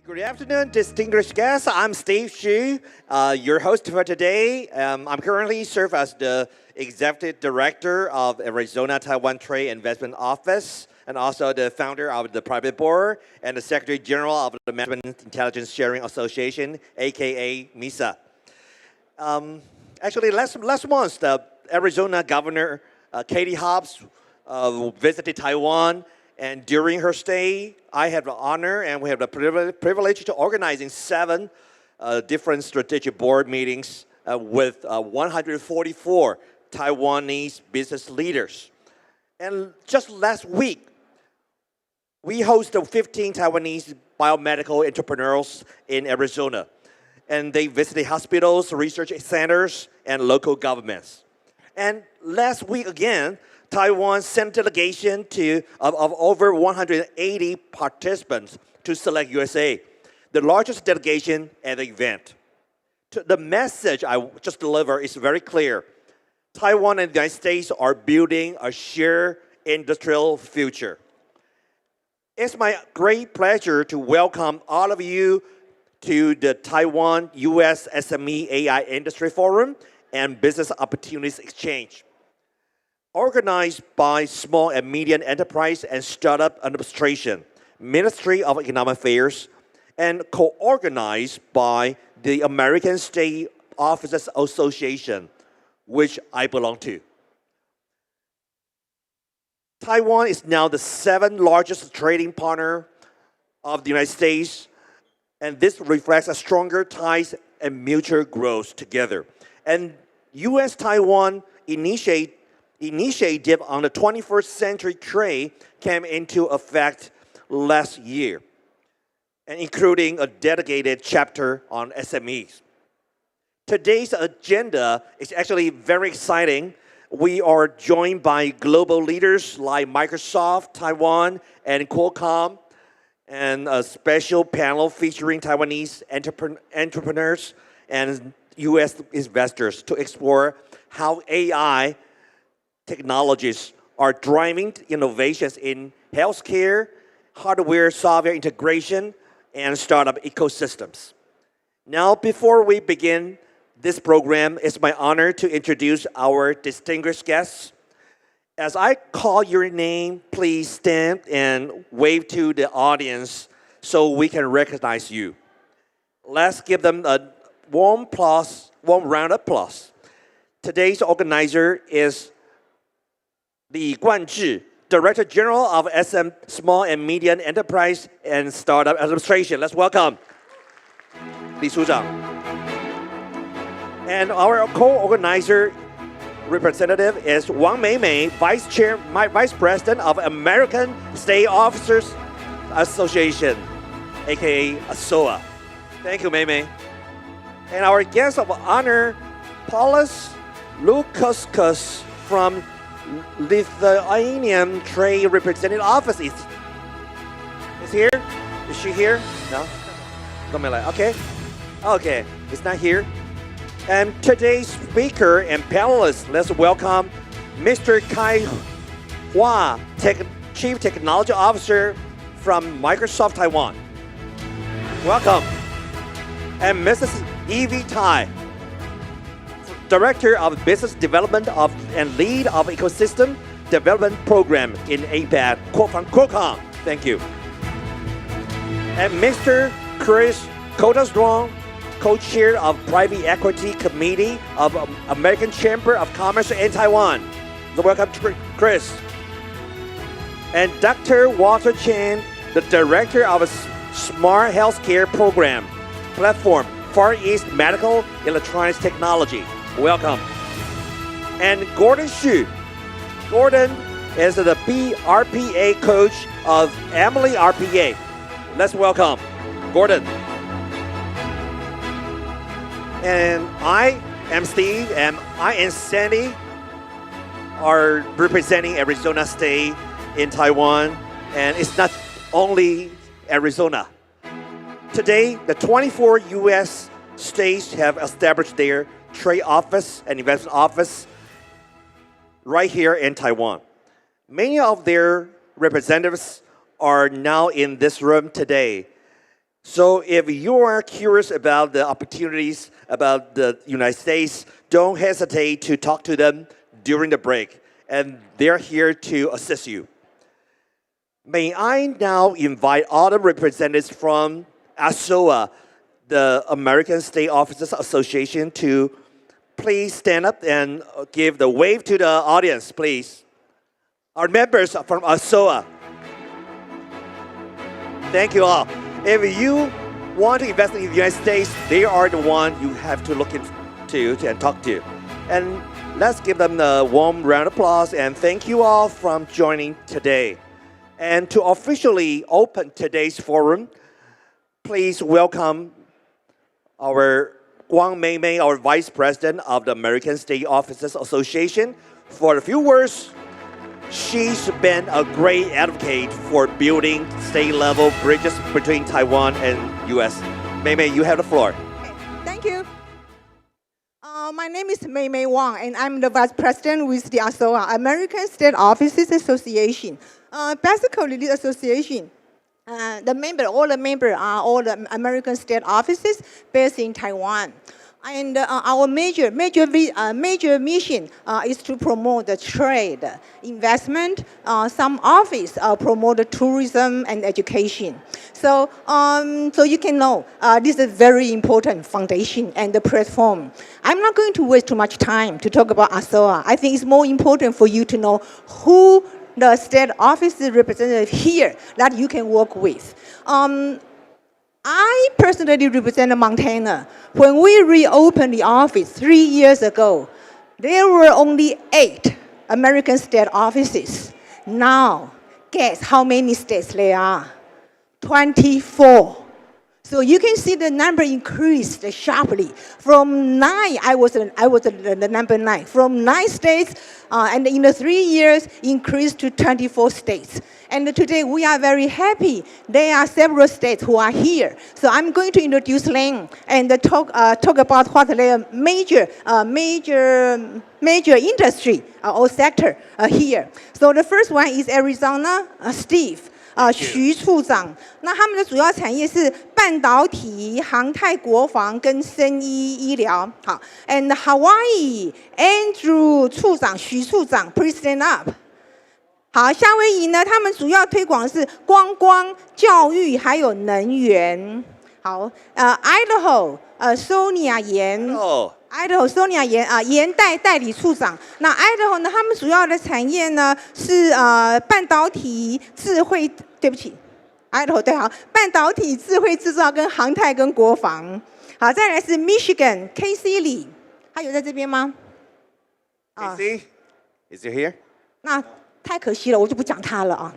Good afternoon, distinguished guests. I'm Steve Xu, your host for today. I'm currently serve as the Executive Director of Arizona Taiwan Trade Investment Office and also the founder of the private board and the Secretary General of the Management Intelligence Sharing Association, aka MISA. Actually, last month, the Arizona Governor Katie Hobbs visited Taiwan. And during her stay, I had the honor and we have the privilege to organizing 7 different strategic board meetings with 144 Taiwanese business leaders. And just last week, we hosted 15 Taiwanese biomedical entrepreneurs in Arizona. And they visited hospitals, research centers, and local governments. And last week again, Taiwan sent delegation of over 180 participants to select USA, the largest delegation at the event. The message I just delivered is very clear. Taiwan and the United States are building a shared industrial future. It's my great pleasure to welcome all of you to the Taiwan-U.S. SME AI Industry Forum and Business Opportunities Exchange. Organized by Small and Medium Enterprise and Startup Administration, Ministry of Economic Affairs, and co-organized by the American State Officers Association, which I belong to. Taiwan is now the 7th largest trading partner of the United States, and this reflects a stronger ties and mutual growth together. And U.S.-Taiwan initiative on the 21st century trade came into effect last year, and including a dedicated chapter on SMEs. Today's agenda is actually very exciting. We are joined by global leaders like Microsoft, Taiwan, and Qualcomm, and a special panel featuring Taiwanese entrepreneurs and U.S. investors to explore how AI technologies are driving innovations in healthcare, hardware, software integration, and startup ecosystems. Now, before we begin this program, it's my honor to introduce our distinguished guests. As I call your name, please stand and wave to the audience so we can recognize you. Let's give them a warm round of applause. Today's organizer is Li Guanzhi, Director General of Small and Medium Enterprise and Startup Administration. Let's welcome Li Suzhang. And our co-organizer representative is Wang Meimei, Vice President of American State Officers Association, aka ASOA. Thank you, Meimei. And our guest of honor, Paulius Lukauskas from Lithuanian Trade Representative Office is here? Is she here? No? Okay. Okay, it's not here. And today's speaker and panelists, let's welcome Mr. Kai Hua, Chief Technology Officer from Microsoft Taiwan. Welcome. And Mrs. Yvie Tai, Director of Business Development and Lead of Ecosystem Development Program in APAC from Qualcomm. Thank you. And Mr. Chris Cottorone, Co-Chair of Private Equity Committee of American Chamber of Commerce in Taiwan. So welcome, Chris. And Dr. Walter Chen, the Director of a Smart Healthcare Program Platform, Far East Medical Electronics Technology. Welcome. And Gordon Xu. Gordon is the BILINK coach of EMILY.RPA. Let's welcome Gordon. And I am Steve, and I and Sandy are representing Arizona State in Taiwan. And it's not only Arizona. Today, the 24 U.S. states have established their trade office and investment office right here in Taiwan. Many of their representatives are now in this room today. So if you are curious about the opportunities about the United States, don't hesitate to talk to them during the break, and they're here to assist you. May I now invite all the representatives from ASOA, the American State Officers Association, to please stand up and give the wave to the audience, please. Our members from ASOA. Thank you all. If you want to invest in the United States, they are the one you have to look into and talk to. And let's give them a warm round of applause and thank you all for joining today. And to officially open today's forum, please welcome our Guang Meimei, our Vice President of the American State Officers Association, for a few words. She's been a great advocate for building state-level bridges between Taiwan and U.S. Meimei, you have the floor. Okay, thank you. My name is Meimei Wang, and I'm the Vice President with the ASOA, American State Officers Association. Basically, this association, all the members are all the American state offices based in Taiwan. And our major mission is to promote the trade, investment. Some office promote the tourism and education. So, so you can know this is a very important foundation and the platform. I'm not going to waste too much time to talk about ASOA. I think it's more important for you to know who the state office representative here that you can work with. I personally represent Montana. When we reopened the office 3 years ago, there were only 8 American state offices. Now, guess how many states there are? 24. So you can see the number increased sharply. From 9, I was the number 9. From 9 states, and in the 3 years, increased to 24 states. And today we are very happy. There are several states who are here. So I'm going to introduce them and talk about what their major industry or sector here. So the first one is Arizona, Steve. 徐处长，那他们的主要产业是半导体、航太、国防跟生医医疗。好 ，and Hawaii Andrew 处长，许处长 ，please stand up。好，夏威夷呢，他们主要推广的是观光、教育还有能源。好，Idaho Sonia 盐。Idaho Sonia 盐代理处长。那 Idaho 呢，他们主要的产业呢是半导体、智慧，对不起 ，Idaho 对好，半导体、智慧制造跟航太跟国防。好，再来是 Michigan KC 里，他有在这边吗？KC is he here？ 那太可惜了，我就不讲他了啊。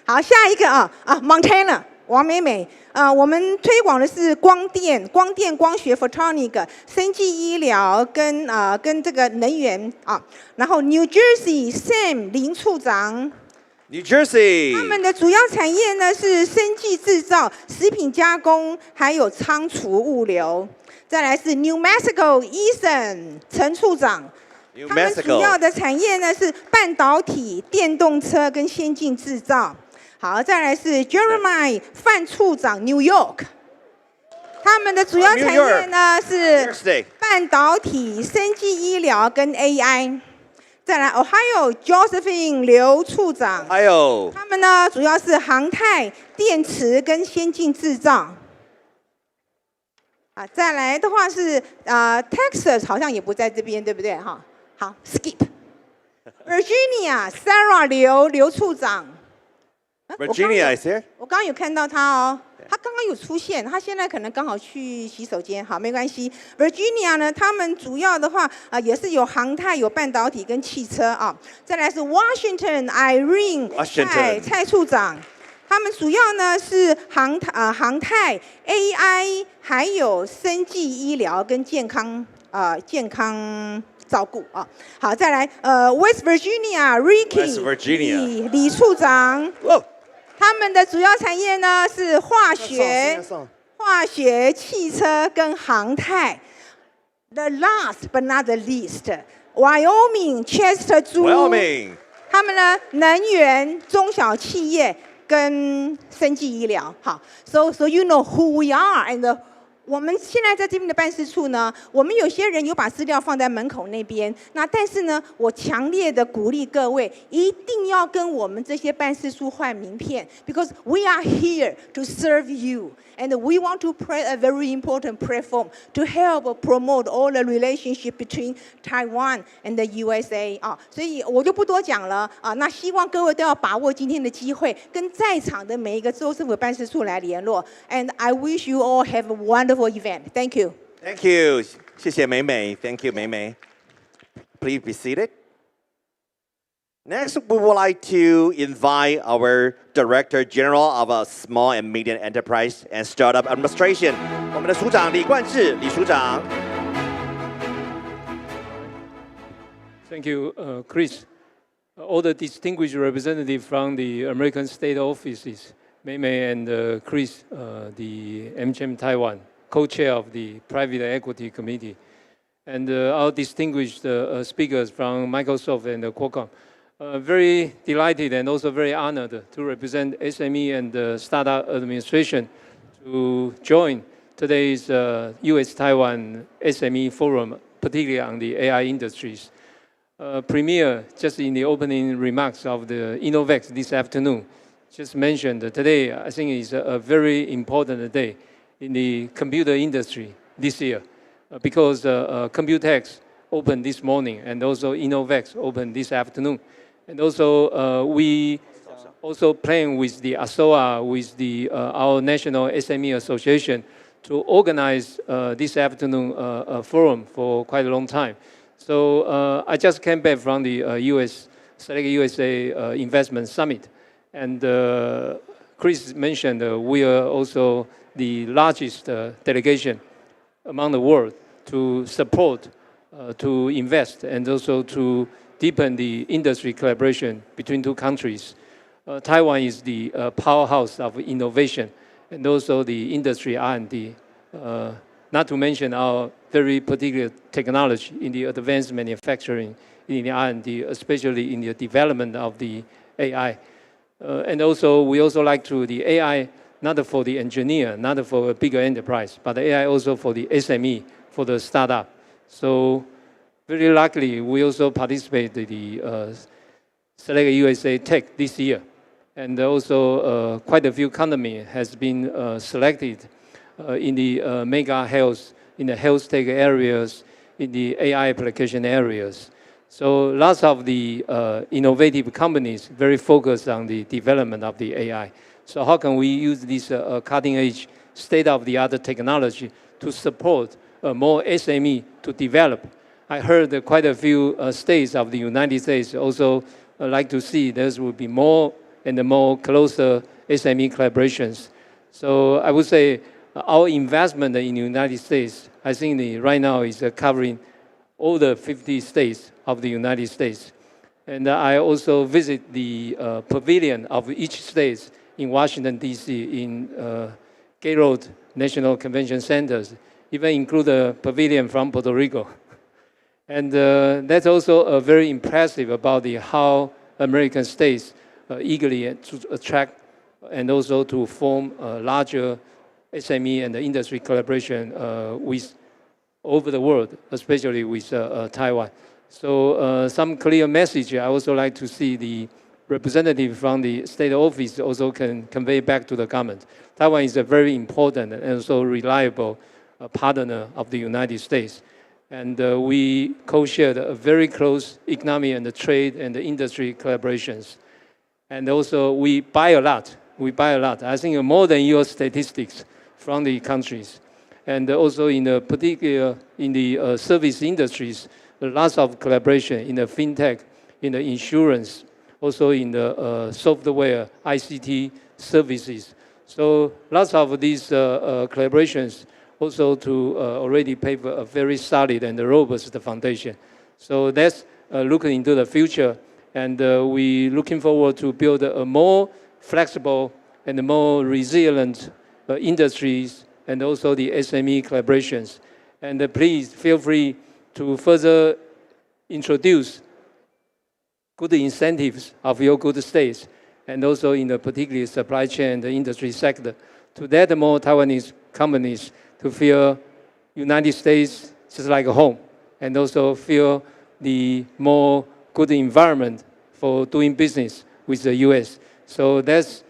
好，下一个Montana。王美美，我们推广的是光电、光学 （photonic）、生技医疗跟这个能源啊。然后 New Jersey Sam 林处长 ，New Jersey， 他们的主要产业呢是生技制造、食品加工，还有仓储物流。再来是 New Mexico Ethan 陈处长，他们主要的产业呢是半导体、电动车跟先进制造。好，再来是 Jeremiah 范处长 New York， 他们的主要产业呢是半导体、生技医疗跟 AI。再来 Ohio Josephine 刘处长，还有他们呢主要是航太、电池跟先进制造。再来的话是Texas 好像也不在这边，对不对哈？好 ，skip。Virginia Sarah 刘处长。Virginia is here。我刚刚有看到他哦，他刚刚有出现，他现在可能刚好去洗手间，好，没关系。Virginia 呢，他们主要的话也是有航太、有半导体跟汽车啊。再来是 Washington Irene 蔡处长，他们主要呢是航太、AI 还有生技医疗跟健康照顾啊。好，再来West Virginia Ricky 李处长。他们的主要产业呢是化学、汽车跟航太。The last but not the least, Wyoming Chester 猪，他们呢能源、中小企业跟生技医疗。好 ，so you know who we are and 我们现在在这边的办事处呢，我们有些人有把资料放在门口那边。那但是呢，我强烈的鼓励各位一定要跟我们这些办事处换名片 ，because we are here to serve you and we want to play a very important platform to help promote all the relationship between Taiwan and the USA 啊。所以我就不多讲了啊。那希望各位都要把握今天的机会，跟在场的每一个州政府办事处来联络。And I wish you all have a wonderful event. Thank you. Thank you. 谢谢美美. Thank you, 美美. Please be seated. Next, we would like to invite our Director General of Small and Medium Enterprise and Startup Administration, 我们的署长李冠志，李署长。Thank you, Chris. All the distinguished representatives from the American state offices, Mei Mei and Chris, the MGM Taiwan, co-chair of the Private Equity Committee, and our distinguished speakers from Microsoft and Qualcomm. Very delighted and also very honored to represent SME and the Startup Administration to join today's US-Taiwan SME Forum, particularly on the AI industries. Premier, just in the opening remarks of the InnoVEX this afternoon, just mentioned today, I think is a very important day in the computer industry this year because Computex opened this morning and also InnoVEX opened this afternoon. And also we also playing with the ASOA, with the, our National SME Association to organize this afternoon forum for quite a long time. So I just came back from the Select USA Investment Summit. And Chris mentioned we are also the largest delegation among the world to support, to invest, and also to deepen the industry collaboration between two countries. Taiwan is the powerhouse of innovation and also the industry R&D, not to mention our very particular technology in the advanced manufacturing, in the R&D, especially in the development of the AI. And also, we also like to the AI, not for the engineer, not for a bigger enterprise, but the AI also for the SME, for the startup. So very luckily, we also participate in the Select USA Tech this year. And also quite a few companies has been selected in the mega health, in the health tech areas, in the AI application areas. So lots of the innovative companies very focused on the development of the AI. So how can we use this cutting-edge, state-of-the-art technology to support more SME to develop? I heard quite a few states of the United States also like to see there will be more and more closer SME collaborations. So I would say our investment in the United States, I think right now is covering all the 50 states of the United States. And I also visit the pavilion of each state in Washington, D.C., in Gaylord National Convention Centers, even include a pavilion from Puerto Rico. And that's also very impressive about how American states eagerly to attract and also to form a larger SME and industry collaboration with over the world, especially with Taiwan. So some clear message I also like to see the representative from the state office also can convey back to the government. Taiwan is a very important and also reliable partner of the United States. And we co-shared a very close economic and the trade and the industry collaborations. And also we buy a lot. We buy a lot. I think more than your statistics from the countries. And also in the particular, in the service industries, lots of collaboration in the fintech, in the insurance, also in the software, ICT services. So lots of these collaborations also to already pave a very solid and robust foundation. So that's looking into the future, and we looking forward to build a more flexible and more resilient industries and also the SME collaborations. And please feel free to further introduce good incentives of your good states and also in the particularly supply chain, the industry sector, to let more Taiwanese companies to feel United States just like a home, and also feel the more good environment for doing business with the U.S. So that's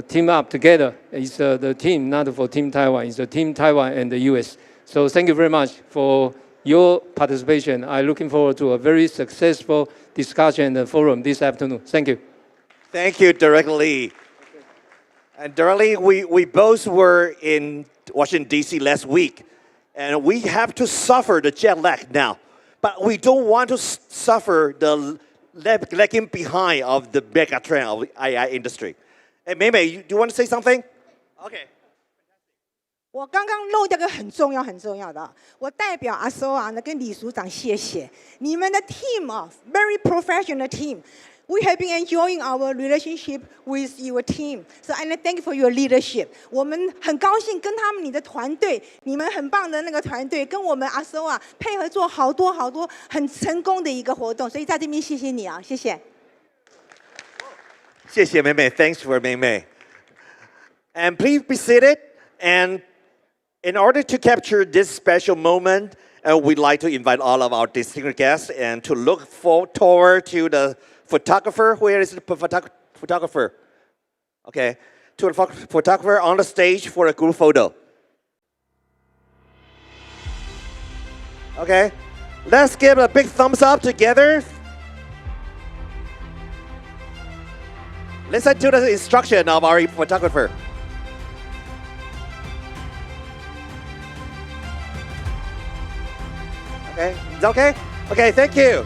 team up together. It's the team, not for Team Taiwan. It's the Team Taiwan and the U.S. So thank you very much for your participation. I'm looking forward to a very successful discussion and forum this afternoon. Thank you. Thank you, Director Lee. And Director Lee, we both were in Washington, D.C. last week, and we have to suffer the jet lag now. But we don't want to suffer the lagging behind of the mega trend of the AI industry. Hey, Mei, do you want to say something? Okay. 我刚刚漏掉个很重要的，我代表ASOA呢跟李署长谢谢你们的 team of very professional team. We have been enjoying our relationship with your team, so and thank you for your leadership. 我们很高兴跟他们你的团队，你们很棒的那个团队，跟我们ASOA配合做好多很成功的一个活动，所以在这边谢谢你啊，谢谢。谢谢妹妹 Thanks for 妹妹 And please be seated. And in order to capture this special moment, we'd like to invite all of our distinguished guests and to look toward to the photographer. Where is the photographer? Okay, to the photographer on the stage for a group photo. Okay, let's give a big thumbs up together. Listen to the instruction of our photographer. Okay, is that okay? Okay, thank you.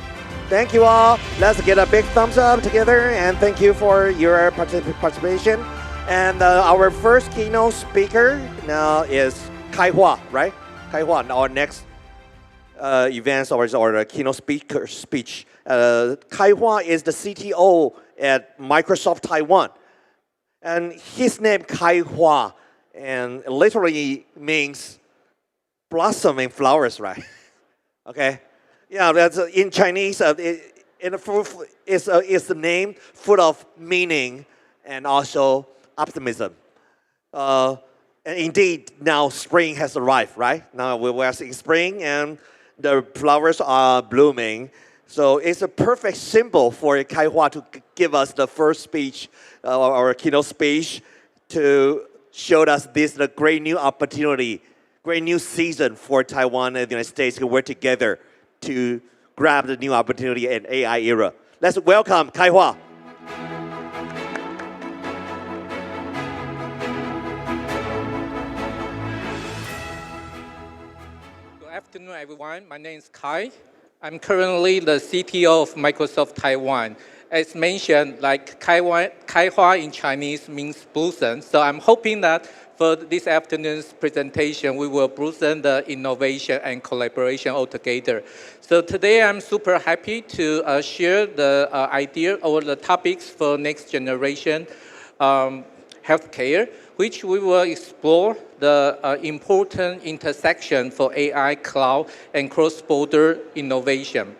Thank you all. Let's get a big thumbs up together and thank you for your participation. And our first keynote speaker now is Kai Hua, right? Kai Hua, our next event or the keynote speech. Kai Hua is the CTO at Microsoft Taiwan. And his name Kai Hua and literally means blossoming flowers, right? Okay, yeah, that's in Chinese. It's a name full of meaning and also optimism. And indeed, now spring has arrived, right? Now we're seeing spring and the flowers are blooming. So it's a perfect symbol for Kai Hua to give us the first speech, our keynote speech, to show us this the great new opportunity. Great new season for Taiwan and the United States to work together to grab the new opportunity in AI era. Let's welcome Kai Hua. Good afternoon, everyone. My name is Kai. I'm currently the CTO of Microsoft Taiwan. As mentioned, like Kai Hua in Chinese means blossom. So I'm hoping that for this afternoon's presentation, we will blossom the innovation and collaboration all together. So today, I'm super happy to share the idea or the topics for next generation healthcare, which we will explore the important intersection for AI, cloud, and cross-border innovation.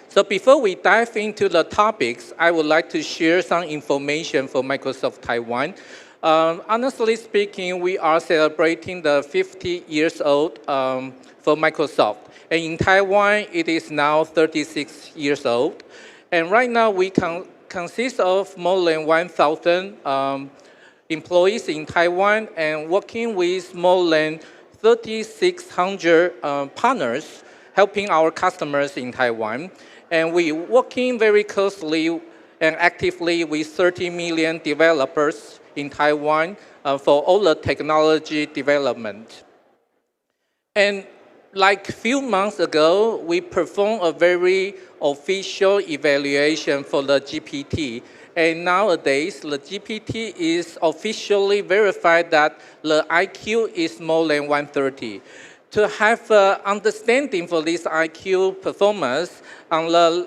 So before we dive into the topics, I would like to share some information for Microsoft Taiwan. Honestly speaking, we are celebrating the 50 years old for Microsoft. And in Taiwan, it is now 36 years old. And right now, we consist of more than 1,000 employees in Taiwan and working with more than 3,600 partners helping our customers in Taiwan. And we working very closely and actively with 30 million developers in Taiwan for all the technology development. And like a few months ago, we performed a very official evaluation for the GPT. And nowadays, the GPT is officially verified that the IQ is more than 130. To have an understanding for this IQ performance, on the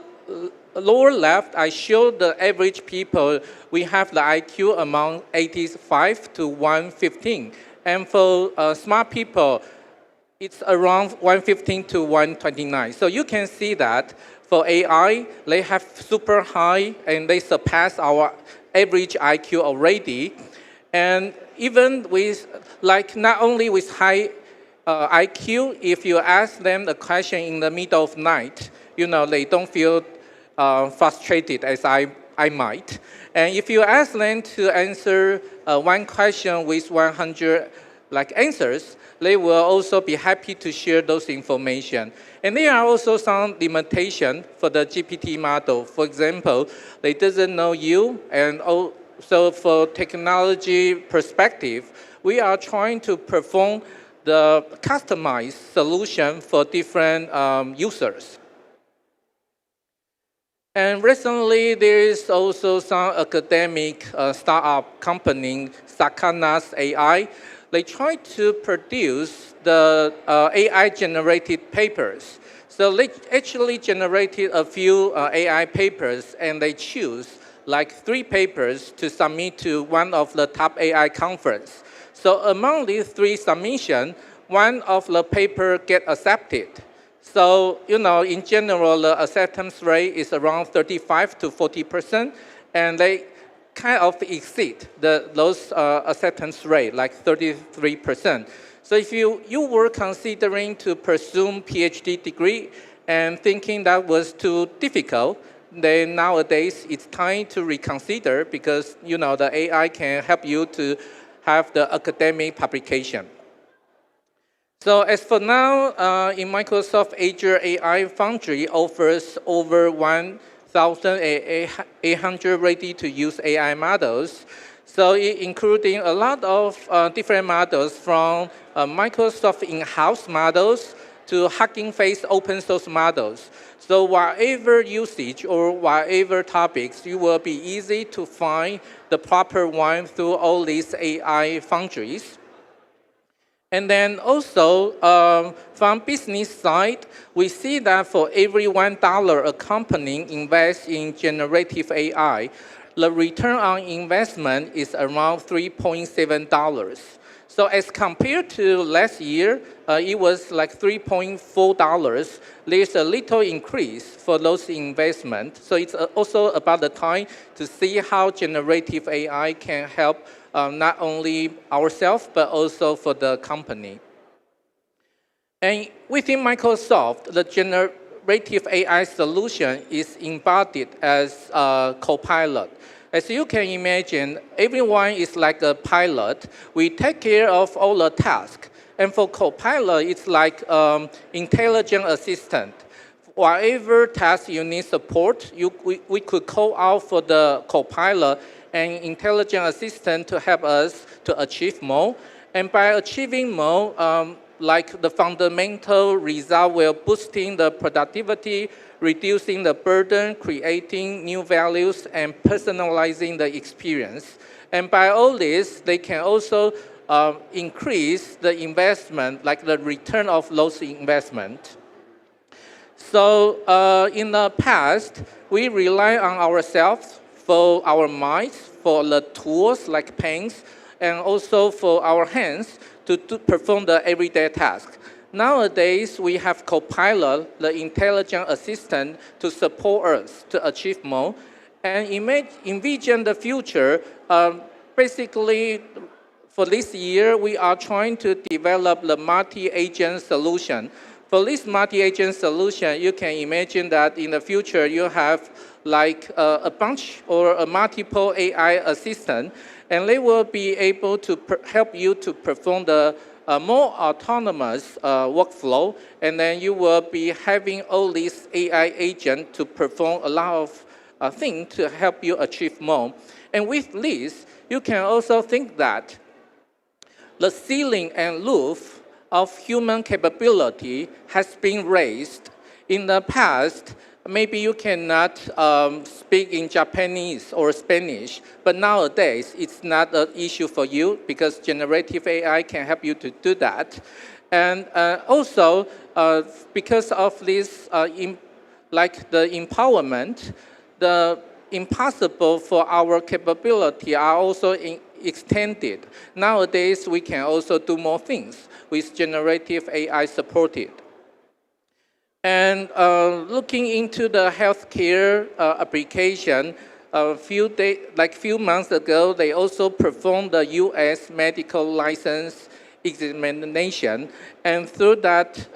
lower left, I show the average people, we have the IQ among 85 to 115. And for smart people, it's around 115 to 129. So you can see that for AI, they have super high and they surpass our average IQ already. And even with, like, not only with high IQ, if you ask them a question in the middle of night, they don't feel frustrated as I might. And if you ask them to answer one question with 100 answers, they will also be happy to share those information. And there are also some limitations for the GPT model. For example, they doesn't know you, and also for technology perspective, we are trying to perform the customized solution for different users. And recently, there is also some academic startup company, Sakana's AI. They try to produce the AI-generated papers. So they actually generated a few AI papers, and they choose like 3 papers to submit to one of the top AI conference. So among these 3 submissions, one of the paper get accepted. So, in general, the acceptance rate is around 35 to 40%, and they kind of exceed those acceptance rate, like 33%. So if you were considering to pursue PhD degree and thinking that was too difficult, then nowadays it's time to reconsider because, the AI can help you to have the academic publication. So as for now, in Microsoft Azure AI Foundry offers over 1,800 ready-to-use AI models. So including a lot of different models from Microsoft in-house models to Hugging Face open source models. So whatever usage or whatever topics, you will be easy to find the proper one through all these AI foundries. And then also, from business side, we see that for every $1 a company invests in generative AI, the return on investment is around $3.7. So as compared to last year, it was like $3.4. There's a little increase for those investments. So it's also about the time to see how generative AI can help not only ourselves, but also for the company. And within Microsoft, the generative AI solution is embodied as a Copilot. As you can imagine, everyone is like a pilot. We take care of all the tasks. And for Copilot, it's like intelligent assistant. Whatever task you need support, we could call out for the Copilot and intelligent assistant to help us to achieve more. And by achieving more, like the fundamental result will boosting the productivity, reducing the burden, creating new values, and personalizing the experience. And by all this, they can also increase the investment, like the return of those investment. So in the past, we rely on ourselves for our minds, for the tools like pens, and also for our hands to perform the everyday task. Nowadays, we have Copilot, the intelligent assistant, to support us to achieve more. And envision the future. Basically, for this year, we are trying to develop the multi-agent solution. For this multi-agent solution, you can imagine that in the future, you have like a bunch or a multiple AI assistant, and they will be able to help you to perform the more autonomous workflow, and then you will be having all these AI agents to perform a lot of things to help you achieve more. And with this, you can also think that the ceiling and roof of human capability has been raised. In the past, maybe you cannot speak in Japanese or Spanish, but nowadays it's not an issue for you because generative AI can help you to do that. And also, because of this, like the empowerment, the impossible for our capability are also extended. Nowadays, we can also do more things with generative AI supported. And looking into the healthcare application, few months ago, they also performed the U.S. medical license examination, and through that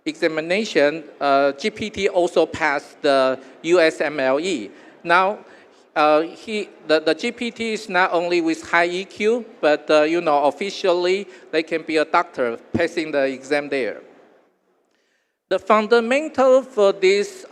examination, GPT also passed the USMLE. Now, the GPT is not only with high EQ, but officially they can be a doctor passing the exam there. The fundamental for this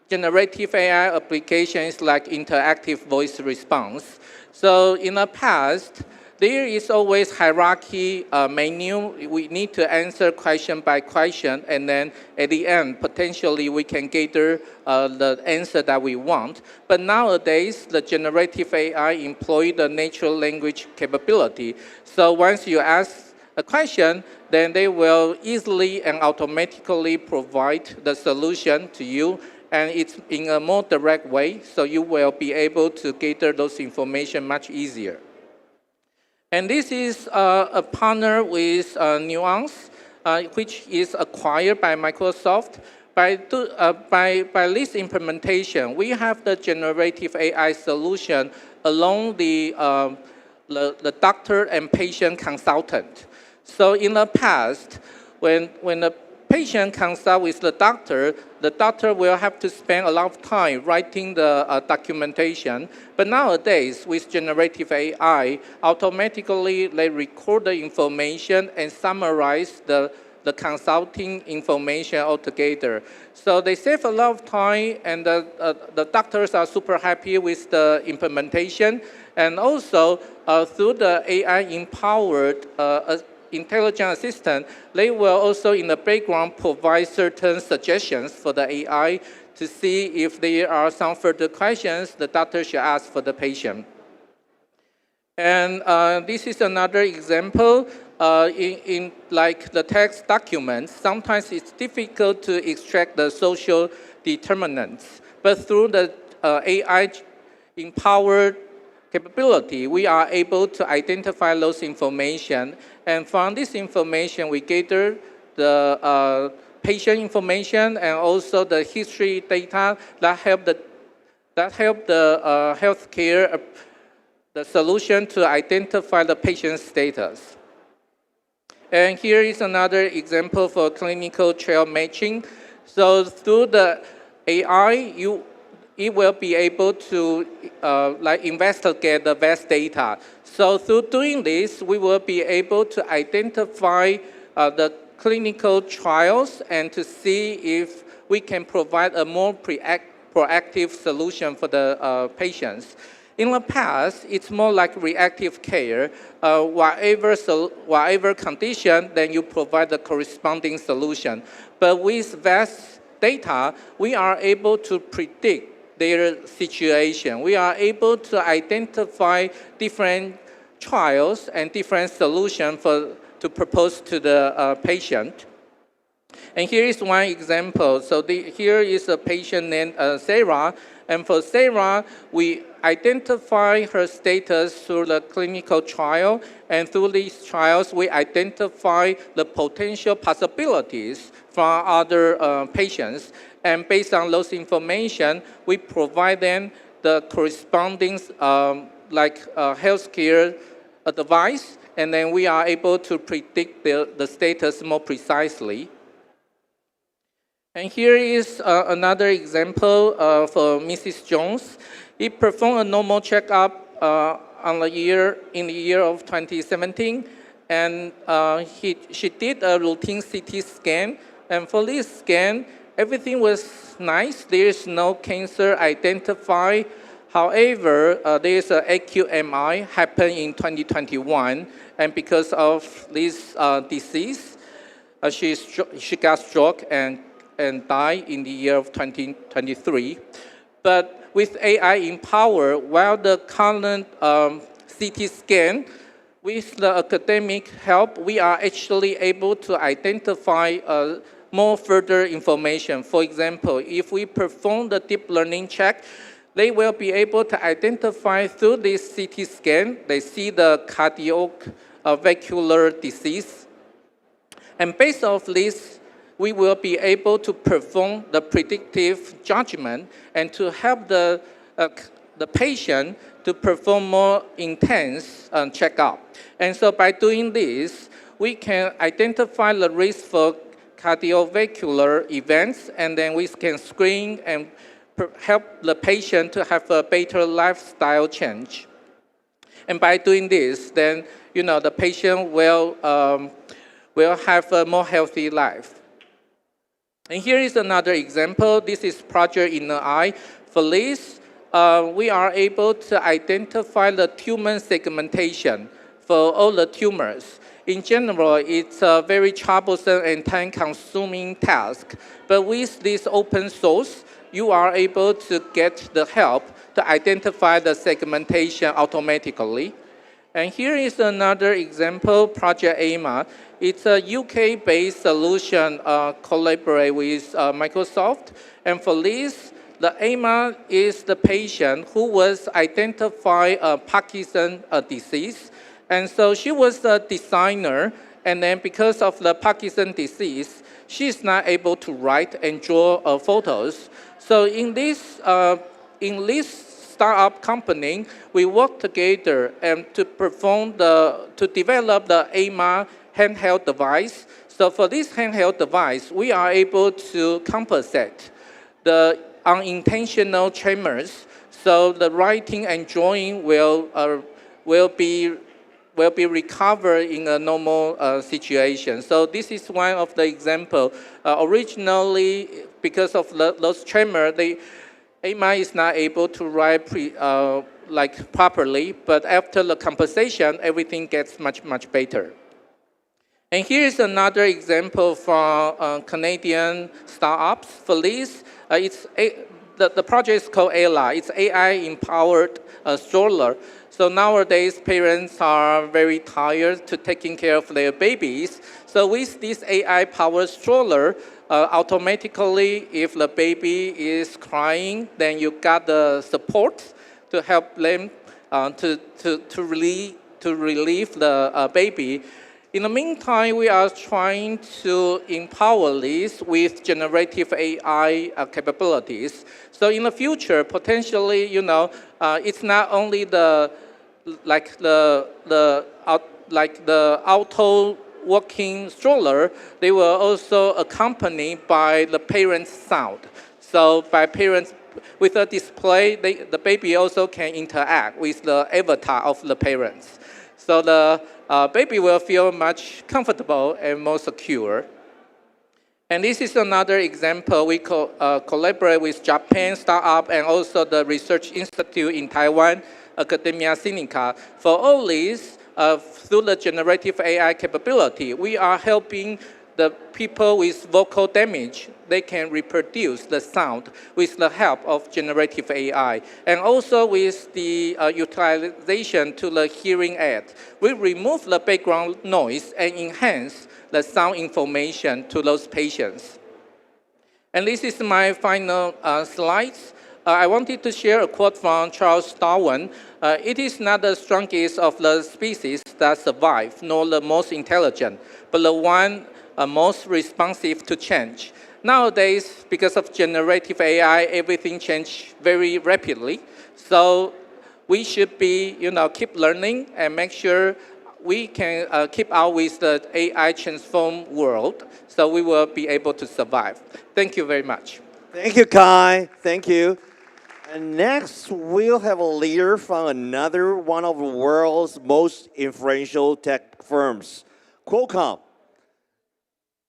generative AI application is like interactive voice response. So in the past, there is always hierarchy menu. We need to answer question by question, and then at the end, potentially we can gather the answer that we want. But nowadays, the generative AI employ the natural language capability. So once you ask a question, then they will easily and automatically provide the solution to you, and it's in a more direct way, so you will be able to gather those information much easier. And this is a partner with Nuance, which is acquired by Microsoft. By this implementation, we have the generative AI solution along the doctor and patient consultant. So in the past, when the patient consults with the doctor will have to spend a lot of time writing the documentation. But nowadays, with generative AI, automatically they record the information and summarize the consulting information altogether. So they save a lot of time, and the doctors are super happy with the implementation. And also, through the AI-empowered intelligent assistant, they will also in the background provide certain suggestions for the AI to see if there are some further questions the doctor should ask for the patient. And this is another example. In like the text documents, sometimes it's difficult to extract the social determinants. But through the AI-empowered capability, we are able to identify those information. And from this information, we gather the patient information and also the history data that help the healthcare the solution to identify the patient's status. And here is another example for clinical trial matching. So through the AI, it will be able to investigate the vast data. So through doing this, we will be able to identify the clinical trials and to see if we can provide a more proactive solution for the patients. In the past, it's more like reactive care. Whatever condition, then you provide the corresponding solution. But with vast data, we are able to predict their situation. We are able to identify different trials and different solutions to propose to the patient. And here is one example. So here is a patient named Sarah. And for Sarah, we identify her status through the clinical trial. And through these trials, we identify the potential possibilities from other patients. And based on those information, we provide them the corresponding healthcare advice, and then we are able to predict the status more precisely. And here is another example for Mrs. Jones. He performed a normal checkup in the year of 2017, and she did a routine CT scan. And for this scan, everything was nice. There is no cancer identified. However, there is an AQMI happened in 2021, and because of this disease, she got stroke and died in the year of 2023. But with AI empowered, while the current CT scan, with the academic help, we are actually able to identify more further information. For example, if we perform the deep learning check, they will be able to identify through this CT scan, they see the cardiovascular disease. And based on this we will be able to perform the predictive judgment and to help the patient to perform more intense checkup. And so by doing this, we can identify the risk for cardiovascular events, and then we can screen and help the patient to have a better lifestyle change. And by doing this, then the patient will have a more healthy life. And here is another example. This is project in the eye. For this, we are able to identify the tumor segmentation for all the tumors. In general, it's a very troublesome and time-consuming task. But with this open source, you are able to get the help to identify the segmentation automatically. And here is another example, Project AMA. It's a UK-based solution collaborate with Microsoft. And for this, the AMA is the patient who was identified Parkinson's disease. And so she was a designer, and then because of the Parkinson's disease, she's not able to write and draw photos. So in this startup company, we work together and to develop the AMA handheld device. So for this handheld device, we are able to compensate the unintentional tremors. So the writing and drawing will be recovered in a normal situation. So this is one of the examples. Originally, because of those tremors, the AMA is not able to write properly, but after the compensation, everything gets much, much better. And here is another example from Canadian startups. For this, the project is called ALA. It's AI-empowered stroller. So nowadays, parents are very tired to taking care of their babies. So with this AI-powered stroller, automatically, if the baby is crying, then you got the support to help them to relieve the baby. In the meantime, we are trying to empower this with generative AI capabilities. So in the future, potentially, it's not only the auto walking stroller, they will also accompanied by the parent's sound. So by parents, with a display, the baby also can interact with the avatar of the parents. So the baby will feel much comfortable and more secure. And this is another example. We collaborate with Japan startup and also the research institute in Taiwan, Academia Sinica. For all these, through the generative AI capability, we are helping the people with vocal damage. They can reproduce the sound with the help of generative AI. And also with the utilization to the hearing aid. We remove the background noise and enhance the sound information to those patients. And this is my final slides. I wanted to share a quote from Charles Darwin. It is not the strongest of the species that survive, nor the most intelligent, but the one most responsive to change. Nowadays, because of generative AI, everything changes very rapidly. So we should be, keep learning and make sure we can keep out with the AI transformed world, so we will be able to survive. Thank you very much. Thank you, Kai. Thank you. And next, we'll have a leader from another one of the world's most influential tech firms, Qualcomm.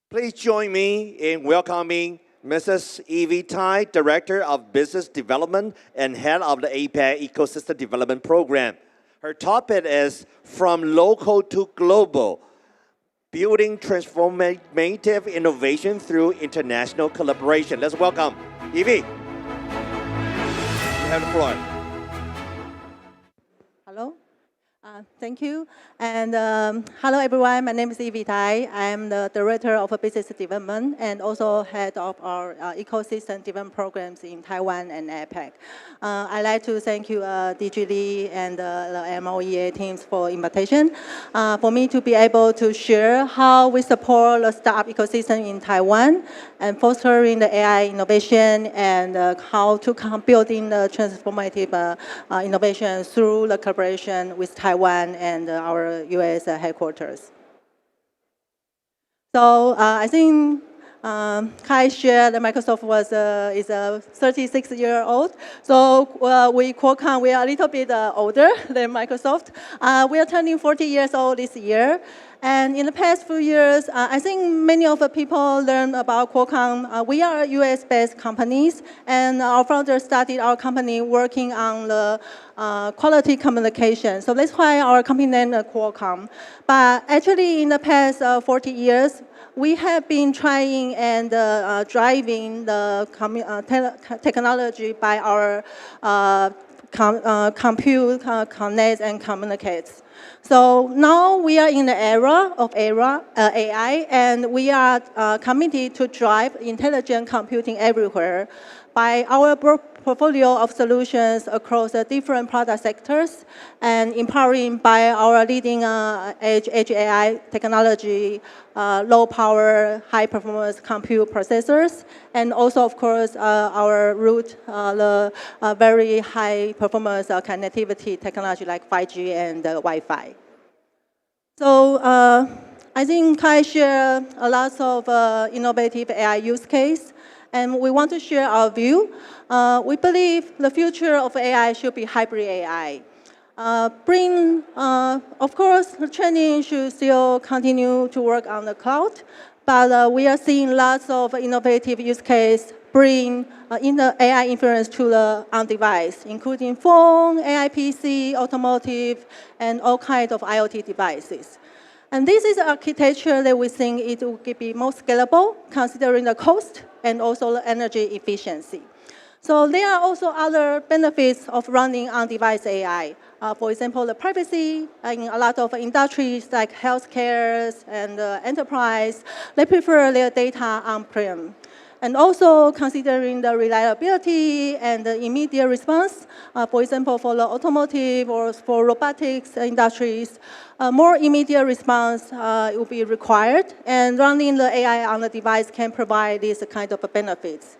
Please join me in welcoming Mrs. Yvie Tai, Director of Business Development and Head of the APAC Ecosystem Development Program. Her topic is From Local to Global, Building Transformative Innovation Through International Collaboration. Let's welcome Yvie. You have the floor. Hello. Thank you. And hello, everyone. My name is Yvie. I am the Director of Business Development and also Head of our Ecosystem Development Programs in Taiwan and APAC. I'd like to thank you, DGD and the MOEA teams for invitation, for me to be able to share how we support the startup ecosystem in Taiwan and fostering the AI innovation and how to building the transformative innovation through the collaboration with Taiwan and our U.S. headquarters. So I think Kai shared that Microsoft is a 36-year-old. So we Qualcomm, we are a little bit older than Microsoft. We are turning 40 years old this year. And in the past few years, I think many of the people learned about Qualcomm. We are US-based companies, and our founders started our company working on the quality communication. So that's why our company name is Qualcomm. But actually, in the past 40 years, we have been trying and driving the technology by our compute, connect, and communicates. So now we are in the era of AI, and we are committed to drive intelligent computing everywhere by our portfolio of solutions across the different product sectors and empowering by our leading edge AI technology, low power, high performance compute processors, and also, of course, our root, the very high performance connectivity technology like 5G and Wi-Fi. So I think Kai shared a lot of innovative AI use case, and we want to share our view. We believe the future of AI should be hybrid AI. Of course, the training should still continue to work on the cloud, but we are seeing lots of innovative use case bring in the AI inference to the on-device, including phone, AI PC, automotive, and all kinds of IoT devices. And this is the architecture that we think it will be most scalable, considering the cost and also the energy efficiency. So there are also other benefits of running on-device AI. For example, the privacy in a lot of industries like healthcare and enterprise, they prefer their data on-prem. And also considering the reliability and the immediate response, for example, for the automotive or for robotics industries, more immediate response will be required, and running the AI on the device can provide these kind of benefits.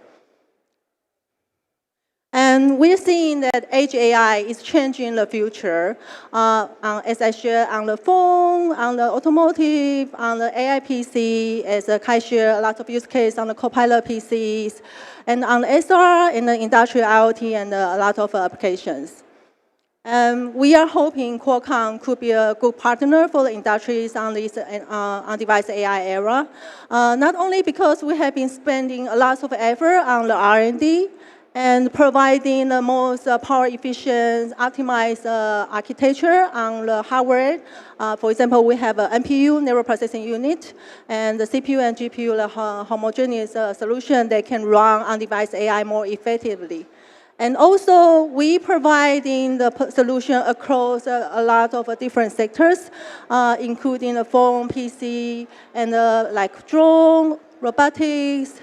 And we're seeing that edge AI is changing the future. As I shared on the phone, on the automotive, on the AI PC, as Kai shared a lot of use cases on the Copilot PCs, and on the SR and the industrial IoT and a lot of applications. We are hoping Qualcomm could be a good partner for the industries on this on-device AI era, not only because we have been spending a lot of effort on the R&D, and providing the most power-efficient, optimized architecture on the hardware. For example, we have an NPU, neural processing unit, and the CPU and GPU, the homogeneous solution that can run on-device AI more effectively. And also, we providing the solution across a lot of different sectors, including the phone, PC, and like drone, robotics,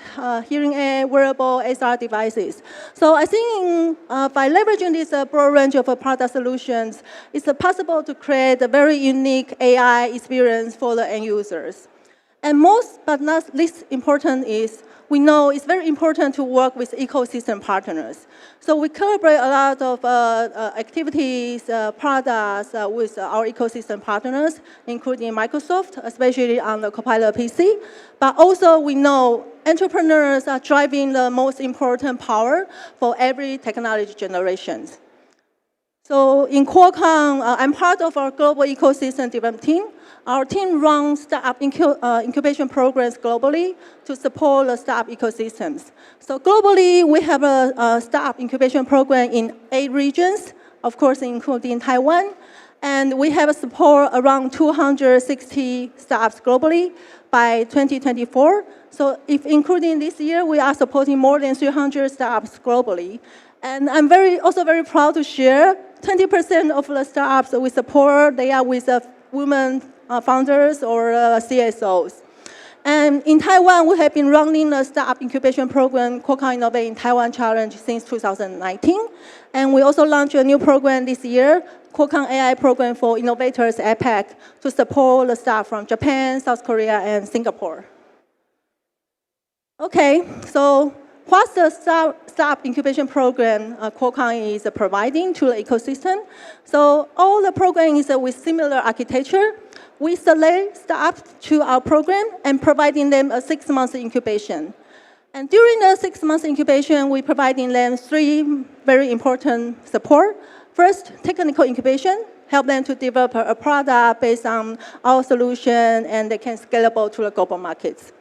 hearing aid, wearable, SR devices. So I think by leveraging this broad range of product solutions, it's possible to create a very unique AI experience for the end users. And most but not least important is, we know it's very important to work with ecosystem partners. So we collaborate a lot of activities, products with our ecosystem partners, including Microsoft, especially on the Copilot PC. But also we know entrepreneurs are driving the most important power for every technology generation. So in Qualcomm, I'm part of our global ecosystem development team. Our team runs startup incubation programs globally to support the startup ecosystems. So globally, we have a startup incubation program in 8 regions, of course, including Taiwan. And we have support around 260 startups globally by 2024. So if including this year, we are supporting more than 300 startups globally. And I'm also very proud to share 20% of the startups that we support, they are with women founders or CSOs. And in Taiwan, we have been running the startup incubation program, Qualcomm Innovate in Taiwan Challenge, since 2019. And we also launched a new program this year, Qualcomm AI Program for Innovators APAC, to support the staff from Japan, South Korea, and Singapore. Okay, so what's the startup incubation program Qualcomm is providing to the ecosystem? So all the program is with similar architecture. We select startups to our program and providing them a 6-month incubation. And during the 6-month incubation, we providing them 3 very important support. First, technical incubation, help them to develop a product based on our solution and they can scalable to the global markets.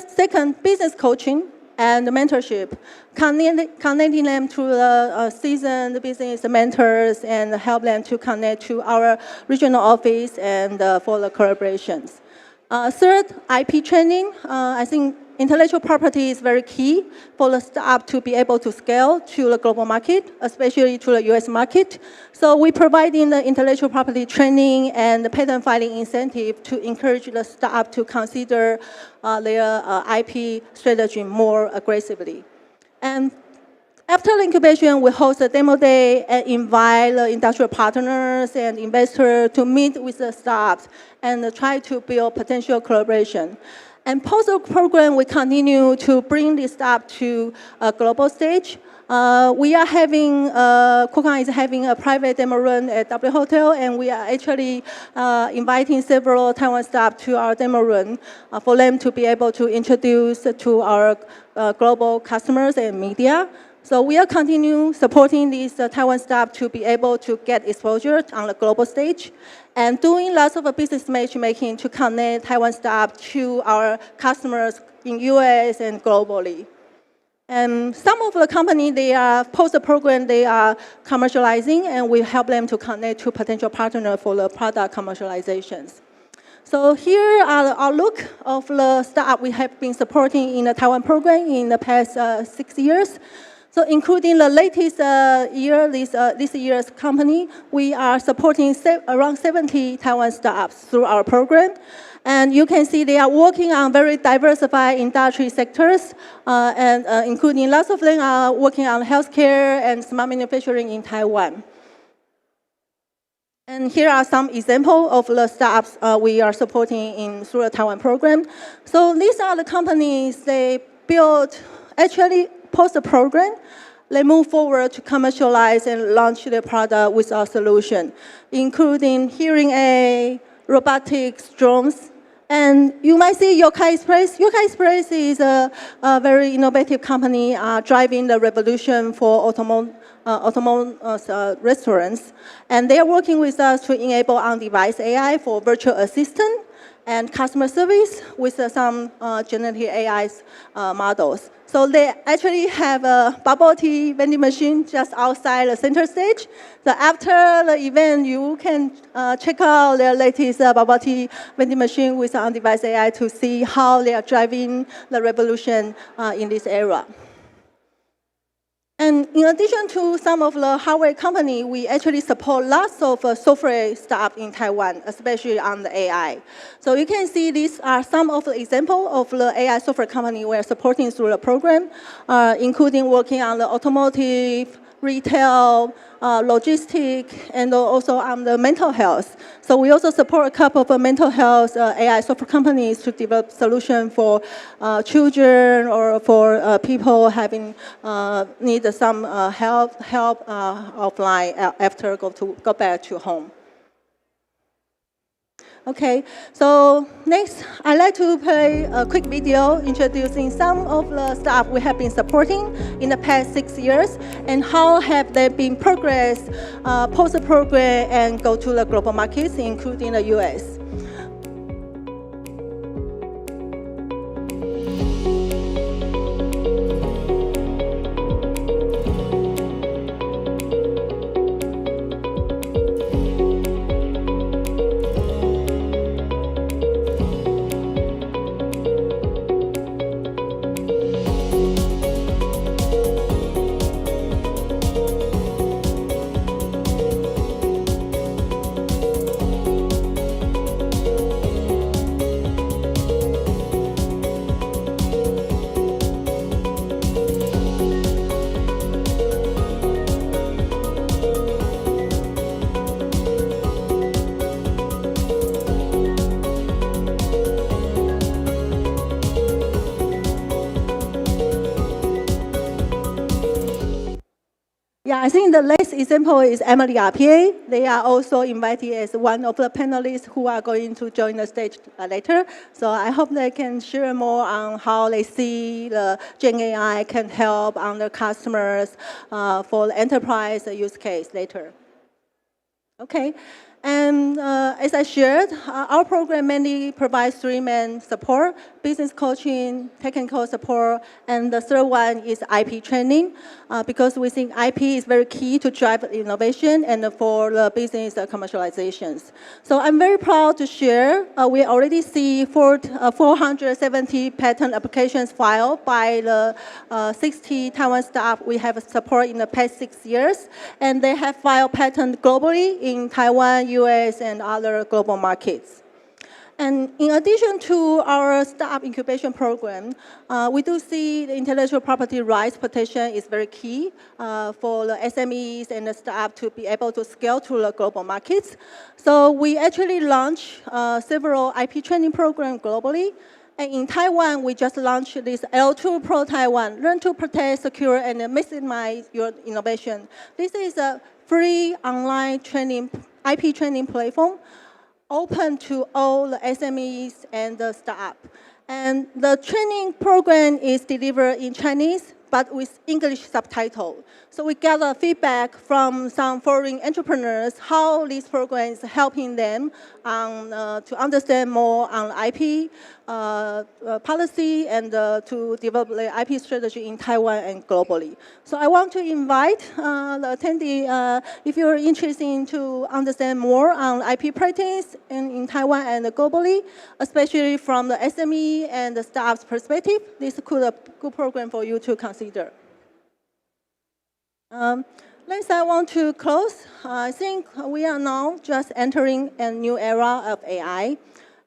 Second, business coaching and mentorship, connecting them to the seasoned business mentors and help them to connect to our regional office and for the collaborations. Third, IP training. I think intellectual property is very key for the startup to be able to scale to the global market, especially to the US market. So we providing the intellectual property training and the patent filing incentive to encourage the startup to consider their IP strategy more aggressively. And after the incubation, we host a demo day and invite the industrial partners and investors to meet with the startups and try to build potential collaboration. And post the program, we continue to bring this up to a global stage. We are having, Qualcomm is having a private demo run at W Hotel, and we are actually inviting several Taiwan staff to our demo run for them to be able to introduce to our global customers and media. So we are continue supporting these Taiwan staff to be able to get exposure on the global stage and doing lots of business matchmaking to connect Taiwan staff to our customers in US and globally. And some of the company, they are post the program, they are commercializing and we help them to connect to potential partner for the product commercializations. So here are the outlook of the startup we have been supporting in the Taiwan program in the past 6 years. So including the latest year, this year's company, we are supporting around 70 Taiwan startups through our program. And you can see they are working on very diversified industry sectors, including lots of them are working on healthcare and smart manufacturing in Taiwan. And here are some examples of the startups we are supporting through the Taiwan program. So these are the companies they built, actually post the program, they move forward to commercialize and launch their product with our solution, including hearing aid, robotics, drones. And you might see Yokai Express. Yokai Express is a very innovative company driving the revolution for autonomous restaurants. And they are working with us to enable on-device AI for virtual assistant and customer service with some generative AI models. So they actually have a bubble tea vending machine just outside the center stage. So after the event, you can check out their latest bubble tea vending machine with on-device AI to see how they are driving the revolution in this era. And in addition to some of the hardware company, we actually support lots of software startups in Taiwan, especially on the AI. So you can see these are some of the examples of the AI software company we are supporting through the program, including working on the automotive, retail, logistics, and also on the mental health. So we also support a couple of mental health AI software companies to develop solutions for children or for people having need some help offline after go back to home. Okay, so next, I'd like to play a quick video introducing some of the stuff we have been supporting in the past 6 years and how have they been progressed post the program and go to the global markets, including the US. I think the last example is EMILY.RPA. They are also invited as one of the panelists who are going to join the stage later. So I hope they can share more on how they see the Gen AI can help on the customers for the enterprise use case later. Okay. And as I shared, our program mainly provides three main support: business coaching, technical support, and the third one is IP training, because we think IP is very key to drive innovation and for the business commercializations. So I'm very proud to share, we already see 470 patent applications filed by the 60 Taiwan staff we have support in the past 6 years, and they have filed patents globally in Taiwan, US, and other global markets. And in addition to our startup incubation program, we do see the intellectual property rights protection is very key for the SMEs and the startup to be able to scale to the global markets. So we actually launched several IP training programs globally. And in Taiwan, we just launched this L2 Pro Taiwan, Learn to Protect, Secure, and Maximize Your Innovation. This is a free online training, IP training platform, open to all the SMEs and the startup. And the training program is delivered in Chinese, but with English subtitle. So we gather feedback from some foreign entrepreneurs how this program is helping them to understand more on IP policy and to develop the IP strategy in Taiwan and globally. So I want to invite the attendee, if you're interested in to understand more on IP practice in Taiwan and globally, especially from the SME and the staff's perspective, this could be a good program for you to consider. Next, I want to close. I think we are now just entering a new era of AI,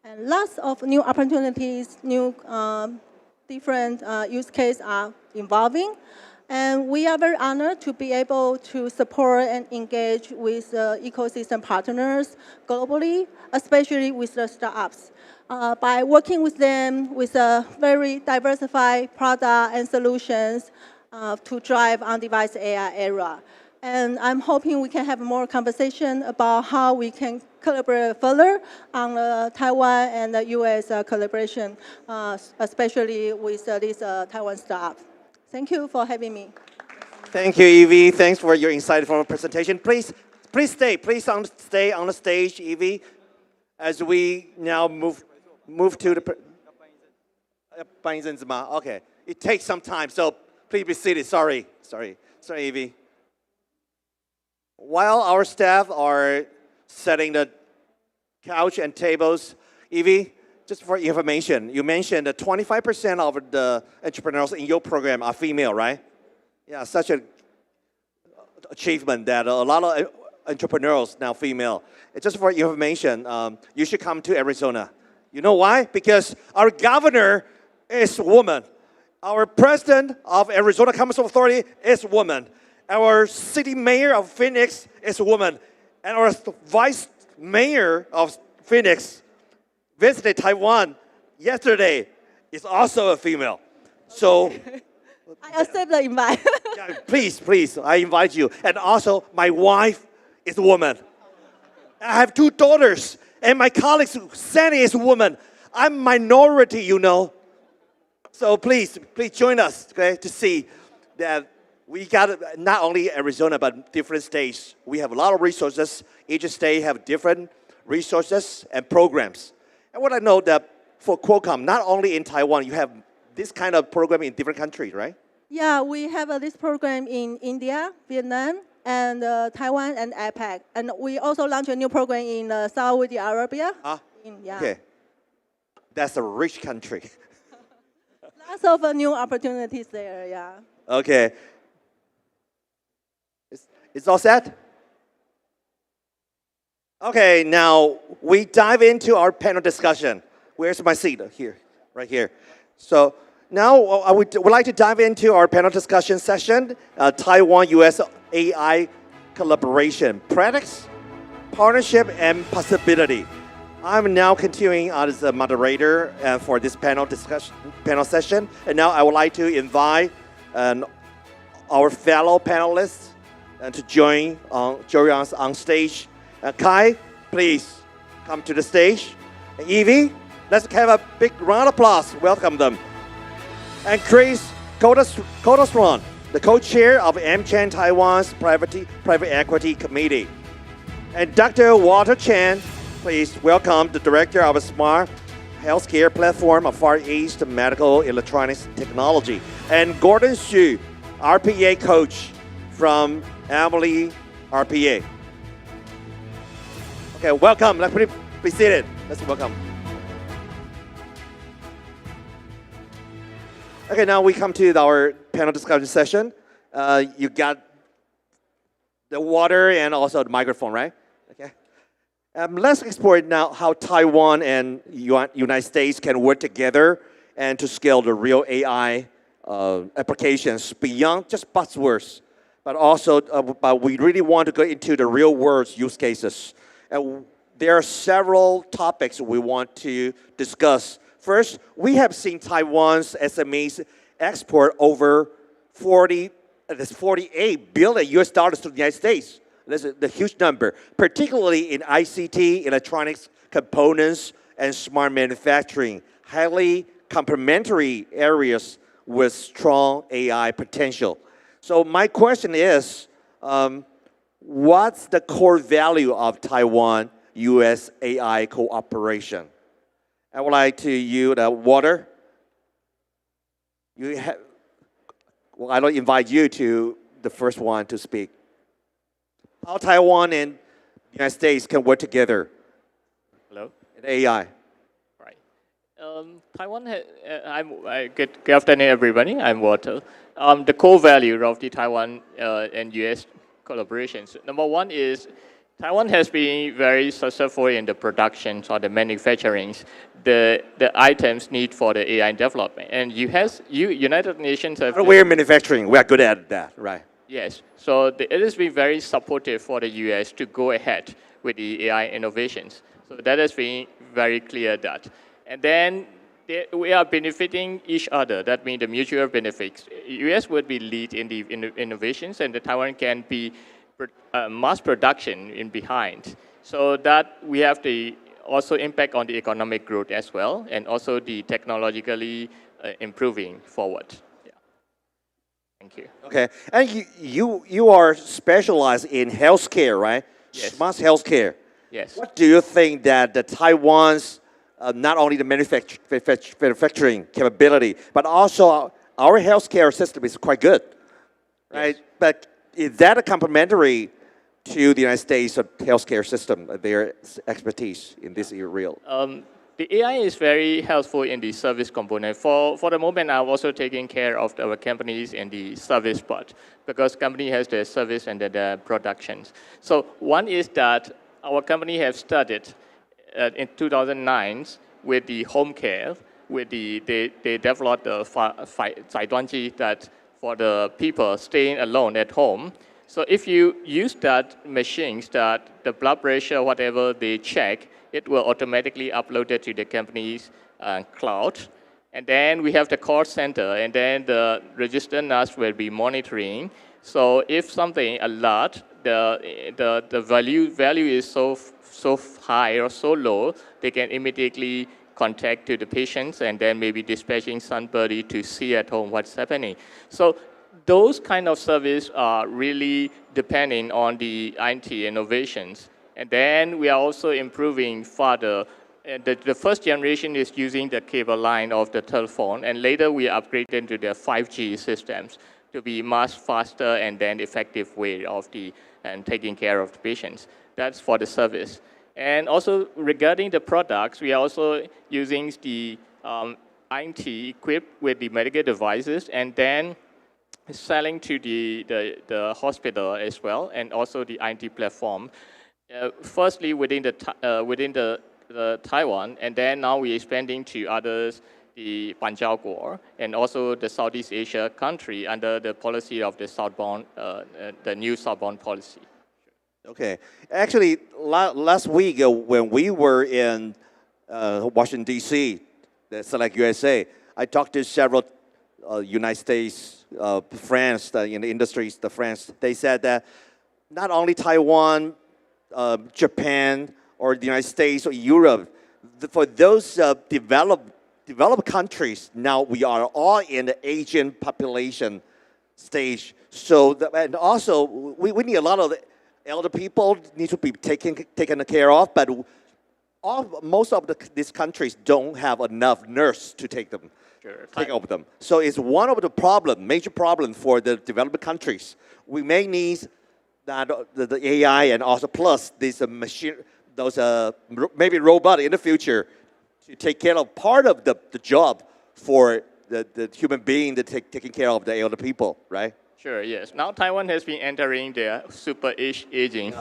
and lots of new opportunities, new different use cases are evolving. And we are very honored to be able to support and engage with ecosystem partners globally, especially with the startups. By working with them with a very diversified product and solutions to drive on-device AI era. And I'm hoping we can have more conversation about how we can collaborate further on the Taiwan and the US collaboration, especially with this Taiwan startup. Thank you for having me. Thank you, Yvie. Thanks for your insightful presentation. Please stay. Stay on the stage, Yvie, as we now move to the. Okay, it takes some time, so please be seated. Sorry, Yvie. While our staff are setting the couch and tables, Yvie, just for information, you mentioned that 25% of the entrepreneurs in your program are female, right? Yeah, such an achievement that a lot of entrepreneurs now female. Just for your information, you should come to Arizona. You know why? Because our governor is a woman. Our president of Arizona Commerce Authority is a woman. Our city mayor of Phoenix is a woman. And our vice mayor of Phoenix visited Taiwan yesterday is also a female. So I accept the invite. yeah, please, I invite you. And also, my wife is a woman. I have 2 daughters, and my colleague Sandy is a woman. I'm minority, you know. So please join us, okay, to see that we got not only Arizona, but different states. We have a lot of resources. Each state have different resources and programs. And what I know that for Qualcomm, not only in Taiwan, you have this kind of program in different countries, right? Yeah, we have this program in India, Vietnam, and Taiwan and APAC. And we also launched a new program in Saudi Arabia. Okay. That's a rich country. Lots of new opportunities there, yeah. Okay. It's all set? Okay, now we dive into our panel discussion. Where's my seat? Here, right here. So now I would like to dive into our panel discussion session, Taiwan-U.S. AI collaboration, practice, partnership, and possibility. I'm now continuing as the moderator for this panel session, and now I would like to invite our fellow panelists and to join us on stage. Kai, please come to the stage. And Yvie, let's have a big round of applause. Welcome them. And Chris Cottorone, the co-chair of Chen Taiwan's Private Equity Committee. And Dr. Walter Chen, please welcome the director of a smart healthcare platform of Far East Medical Electronics Technology. And Gordon Xu, RPA coach from EMILY.RPA. Okay, welcome. Let's be seated. Let's welcome. Okay, now we come to our panel discussion session. You got the water and also the microphone, right? Okay. Let's explore now how Taiwan and United States can work together and to scale the real AI applications beyond just buzzwords, but also but we really want to go into the real world use cases. And there are several topics we want to discuss. First, we have seen Taiwan's SMEs export over 48 billion US dollars to the United States. That's a huge number, particularly in ICT, electronics, components, and smart manufacturing, highly complementary areas with strong AI potential. So my question is, what's the core value of Taiwan-U.S. AI cooperation? I would like to you, Walter. Well, I don't invite you to the first one to speak. How Taiwan and the United States can work together. Hello. In AI. Right. Taiwan. Good afternoon, everybody. I'm Walter. The core value of the Taiwan and U.S. collaborations. Number one is Taiwan has been very successful in the production or the manufacturing, the items need for the AI development. And United Nations have... We're manufacturing, we are good at that, right? Yes, so it has been very supportive for the US to go ahead with the AI innovations. So that has been very clear that. And then we are benefiting each other. That means the mutual benefits. US would be lead in the innovations and the Taiwan can be mass production in behind. So that we have the also impact on the economic growth as well and also the technologically improving forward. Thank you. Okay, and you are specialized in healthcare, right? Yes. Smart healthcare. Yes. What do you think that the Taiwan's not only the manufacturing capability, but also our healthcare system is quite good, right? Yes. But is that a complementary to the United States healthcare system, their expertise in this area? The AI is very helpful in the service component. For the moment, I'm also taking care of our companies in the service part because company has their service and their productions. So one is that our company have started in 2009 with the home care, with they developed the 5G that for the people staying alone at home. So if you use that machines that the blood pressure, whatever they check, it will automatically upload it to the company's cloud. And then we have the call center, and then the registered nurse will be monitoring. So if something alert, the value is so high or so low, they can immediately contact to the patients and then maybe dispatching somebody to see at home what's happening. So those kind of service are really depending on the IT innovations. And then we are also improving further. The first generation is using the cable line of the telephone, and later we upgraded to the 5G systems to be much faster and then effective way of taking care of the patients. That's for the service. And also regarding the products, we are also using the IT equipped with the medical devices and then selling to the hospital as well, and also the IT platform. Firstly, within the Taiwan, and then now we're expanding to others, the Banjiaoguo, and also the Southeast Asia country under the policy of the southbound, the new southbound policy. Okay, actually, last week when we were in Washington D.C., the Select USA, I talked to several United States friends in the industries, the friends. They said that not only Taiwan, Japan, or the United States or Europe, for those developed countries, now we are all in the Asian population stage. So, and also, we need a lot of elder people need to be taken care of, but most of these countries don't have enough nurse to take them. Take over them. So it's one of the major problem for the developed countries. We may need that the AI and also plus this machine, those maybe robot in the future to take care of part of the job for the human being that taking care of the elder people, right? Sure, yes. Now Taiwan has been entering their super aging,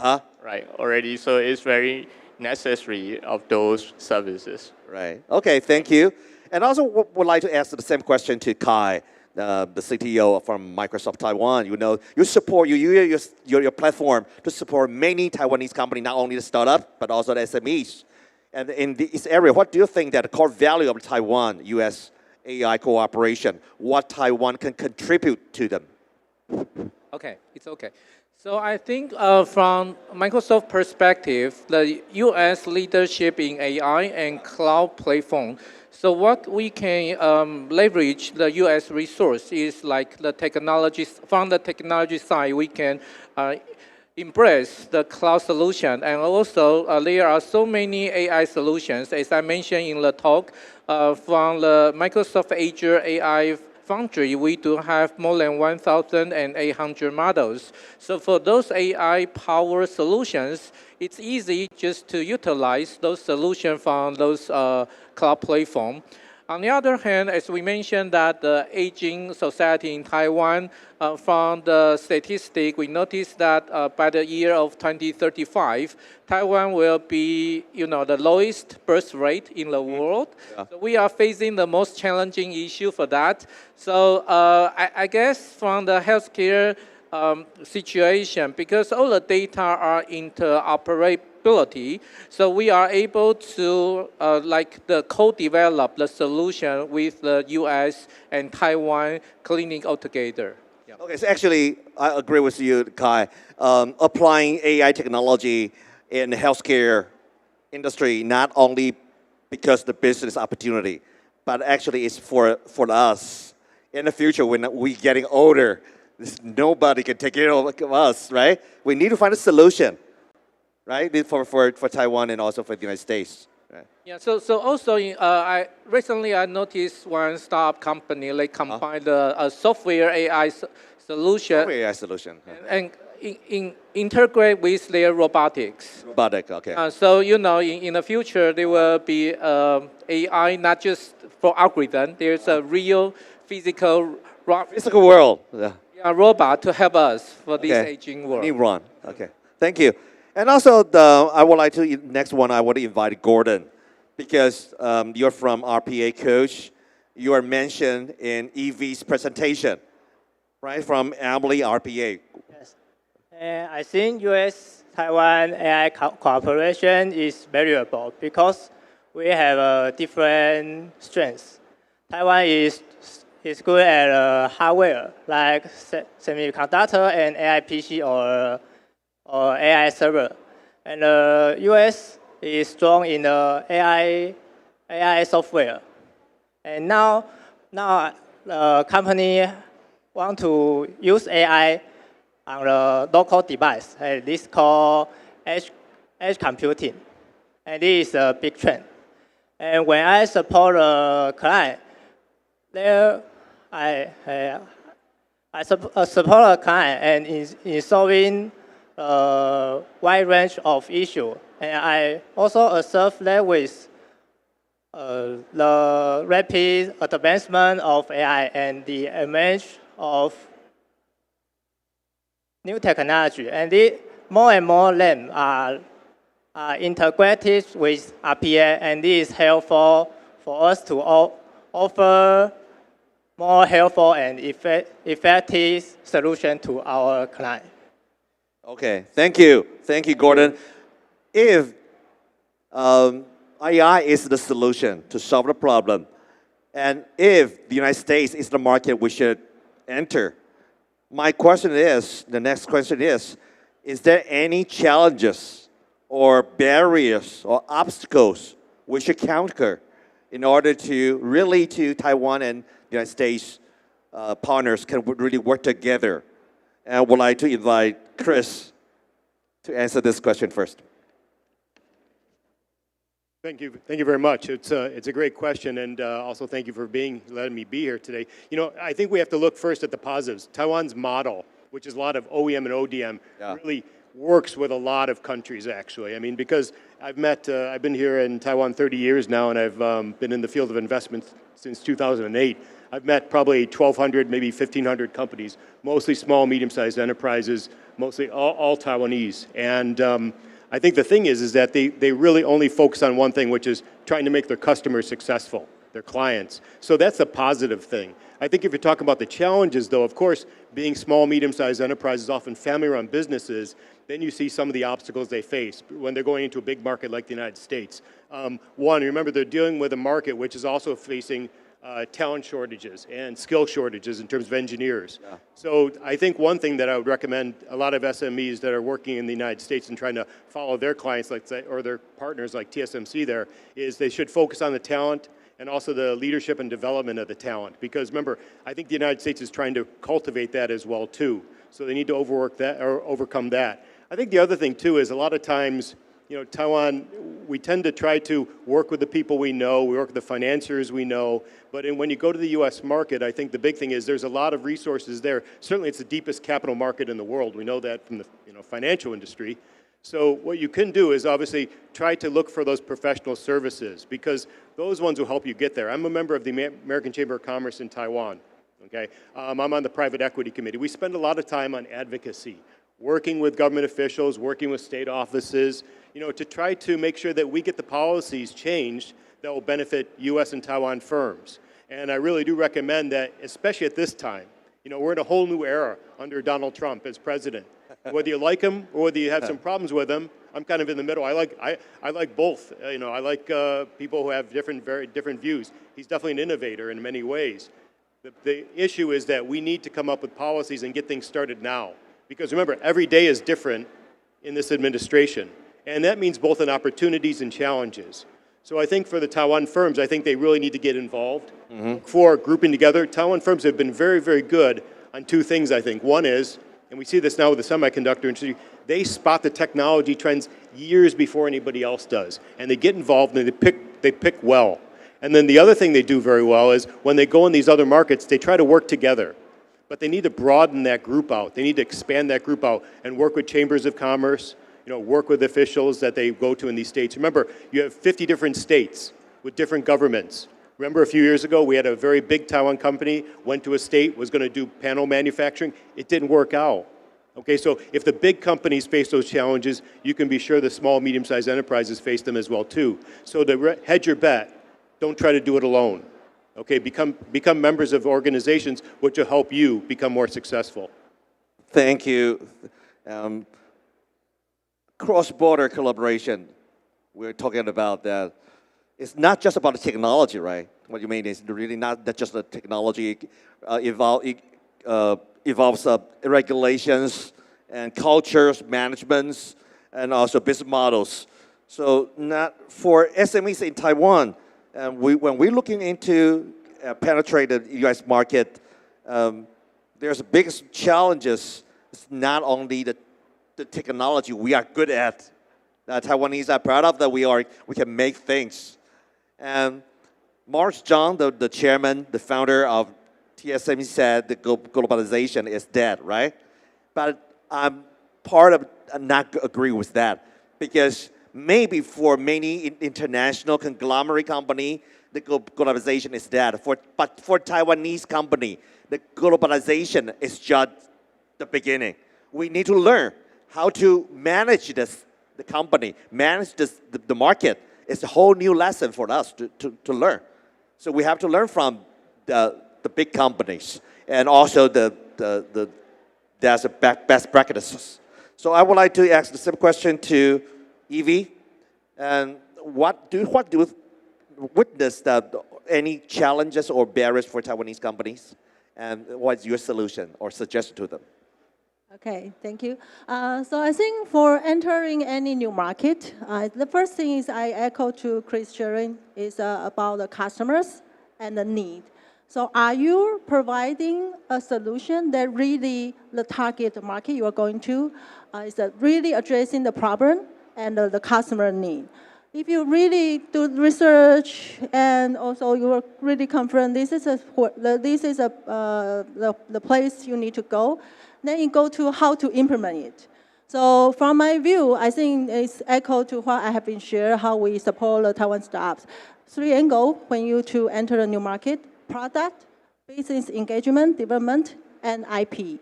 right, already. So it's very necessary of those services. Right. Okay, thank you. And also would like to ask the same question to Kai, the CTO from Microsoft Taiwan. You know, you use your platform to support many Taiwanese companies, not only the startup, but also the SMEs. And in this area, what do you think that the core value of Taiwan-U.S. AI cooperation, what Taiwan can contribute to them? Okay, it's okay. So I think from Microsoft perspective, the U.S. leadership in AI and cloud platform. So what we can leverage the U.S. resource is like the technologies. From the technology side, we can embrace the cloud solution, and also there are so many AI solutions, as I mentioned in the talk, from the Microsoft Azure AI Foundry, we do have more than 1,800 models. So for those AI-powered solutions, it's easy just to utilize those solutions from those cloud platform. On the other hand, as we mentioned that the aging society in Taiwan, from the statistic, we noticed that by the year of 2035, Taiwan will be, the lowest birth rate in the world. Yeah. So we are facing the most challenging issue for that. So I guess from the healthcare situation, because all the data are interoperability, so we are able to co-develop the solution with the U.S. and Taiwan clinic all together. Yeah. Okay, so actually, I agree with you, Kai. Applying AI technology in the healthcare industry, not only because the business opportunity, but actually it's for us. In the future, when we're getting older, nobody can take care of us, right? We need to find a solution, right, for Taiwan and also for the United States. Right? Yeah. So also, I recently noticed one startup company they combined a software AI solution. Software AI solution. And integrate with their robotics. Robotic, okay. So in the future there will be AI not just for algorithm. There's a real physical world. Yeah. A robot to help us for this aging world. Neuron. Okay. Thank you. And also, next one, I want to invite Gordon, because you're from RPA Coach. You are mentioned in Yvie's presentation, right, from EMILY.RPA. Yes. I think U.S.-Taiwan AI cooperation is valuable because we have different strengths. Taiwan is good at hardware, like semiconductor and AI PC or AI server. And the US is strong in the AI software. And now the company want to use AI on the local device. This is called edge computing. And this is a big trend. And when I support a client, I support a client and in solving a wide range of issues. And I also observe that with the rapid advancement of AI and the emergence of new technology. And more and more of them are integrated with RPA, and this is helpful for us to offer more helpful and effective solution to our client. Okay, thank you, Gordon. If AI is the solution to solve the problem, and if the United States is the market we should enter, the next question is, is there any challenges or barriers or obstacles we should conquer in order to really to Taiwan and the United States partners can really work together? And I would like to invite Chris to answer this question first. Thank you very much. It's a great question, and also thank you for letting me be here today. You know, I think we have to look first at the positives. Taiwan's model, which is a lot of OEM and ODM, really works with a lot of countries, actually. I mean, because I've been here in Taiwan 30 years now, and I've been in the field of investment since 2008. I've met probably 1,200, maybe 1,500 companies, mostly small, medium-sized enterprises, mostly all Taiwanese. And I think the thing is that they really only focus on one thing, which is trying to make their customers successful, their clients. So that's a positive thing. I think if you're talking about the challenges, though, of course, being small, medium-sized enterprises, often family-run businesses, then you see some of the obstacles they face when they're going into a big market like the United States. One, remember, they're dealing with a market which is also facing talent shortages and skill shortages in terms of engineers. Yeah. So I think one thing that I would recommend a lot of SMEs that are working in the United States and trying to follow their clients, like or their partners like TSMC there, is they should focus on the talent and also the leadership and development of the talent. Because remember, I think the United States is trying to cultivate that as well too. So they need to overcome that. I think the other thing too is a lot of times, you know, Taiwan, we tend to try to work with the people we know, we work with the financiers we know, but when you go to the U.S. market, I think the big thing is there's a lot of resources there. Certainly it's the deepest capital market in the world. We know that from the financial industry. So what you can do is obviously try to look for those professional services because those ones will help you get there. I'm a member of the American Chamber of Commerce in Taiwan. Okay? I'm on the private equity committee. We spend a lot of time on advocacy, working with government officials, working with state offices, you know, to try to make sure that we get the policies changed that will benefit U.S. and Taiwan firms. And I really do recommend that, especially at this time. You know, we're in a whole new era under Donald Trump as president. Whether you like him or whether you have some problems with him, I'm kind of in the middle. I like both. You know, I like people who have very different views. He's definitely an innovator in many ways. The issue is that we need to come up with policies and get things started now. Because remember, every day is different in this administration. And that means both in opportunities and challenges. So I think for the Taiwan firms, I think they really need to get involved for grouping together. Taiwan firms have been very, very good on two things, I think. One is, and we see this now with the semiconductor industry, they spot the technology trends years before anybody else does. And they get involved and they pick well. And then the other thing they do very well is when they go in these other markets, they try to work together. But they need to broaden that group out. They need to expand that group out and work with chambers of commerce, you know, work with officials that they go to in these states. Remember, you have 50 different states with different governments. Remember a few years ago, we had a very big Taiwan company, went to a state, was going to do panel manufacturing. It didn't work out. Okay, so if the big companies face those challenges, you can be sure the small, medium-sized enterprises face them as well too. So to hedge your bet, don't try to do it alone. Okay, become members of organizations which will help you become more successful. Thank you. Cross-border collaboration, we're talking about that. It's not just about the technology, right? What you mean is really not just the technology. Evolves regulations and cultures, managements, and also business models. So not for SMEs in Taiwan, when we're looking into penetrate the U.S. market, there's the biggest challenges. It's not only the technology we are good at. Taiwanese are proud of that we can make things. And Mark John, the chairman, the founder of TSMC said the globalization is dead, right? But I'm part of not agree with that because maybe for many international conglomerate company, the globalization is dead. But for Taiwanese company, the globalization is just the beginning. We need to learn how to manage the company, manage the market. It's a whole new lesson for us to learn. So we have to learn from the big companies and also there's a best practices. So I would like to ask the same question to Yvie. And what do you witness any challenges or barriers for Taiwanese companies? And what's your solution or suggestion to them? Okay, thank you. So I think for entering any new market, the first thing is I echo to Chris sharing is about the customers and the need. So are you providing a solution that really the target market you are going to is really addressing the problem and the customer need? If you really do research and also you are really confident this is the place you need to go, then you go to how to implement it. So from my view, I think it's echo to what I have been shared, how we support the Taiwan startups. 3 angles when you to enter a new market: product, business engagement, development, and IP.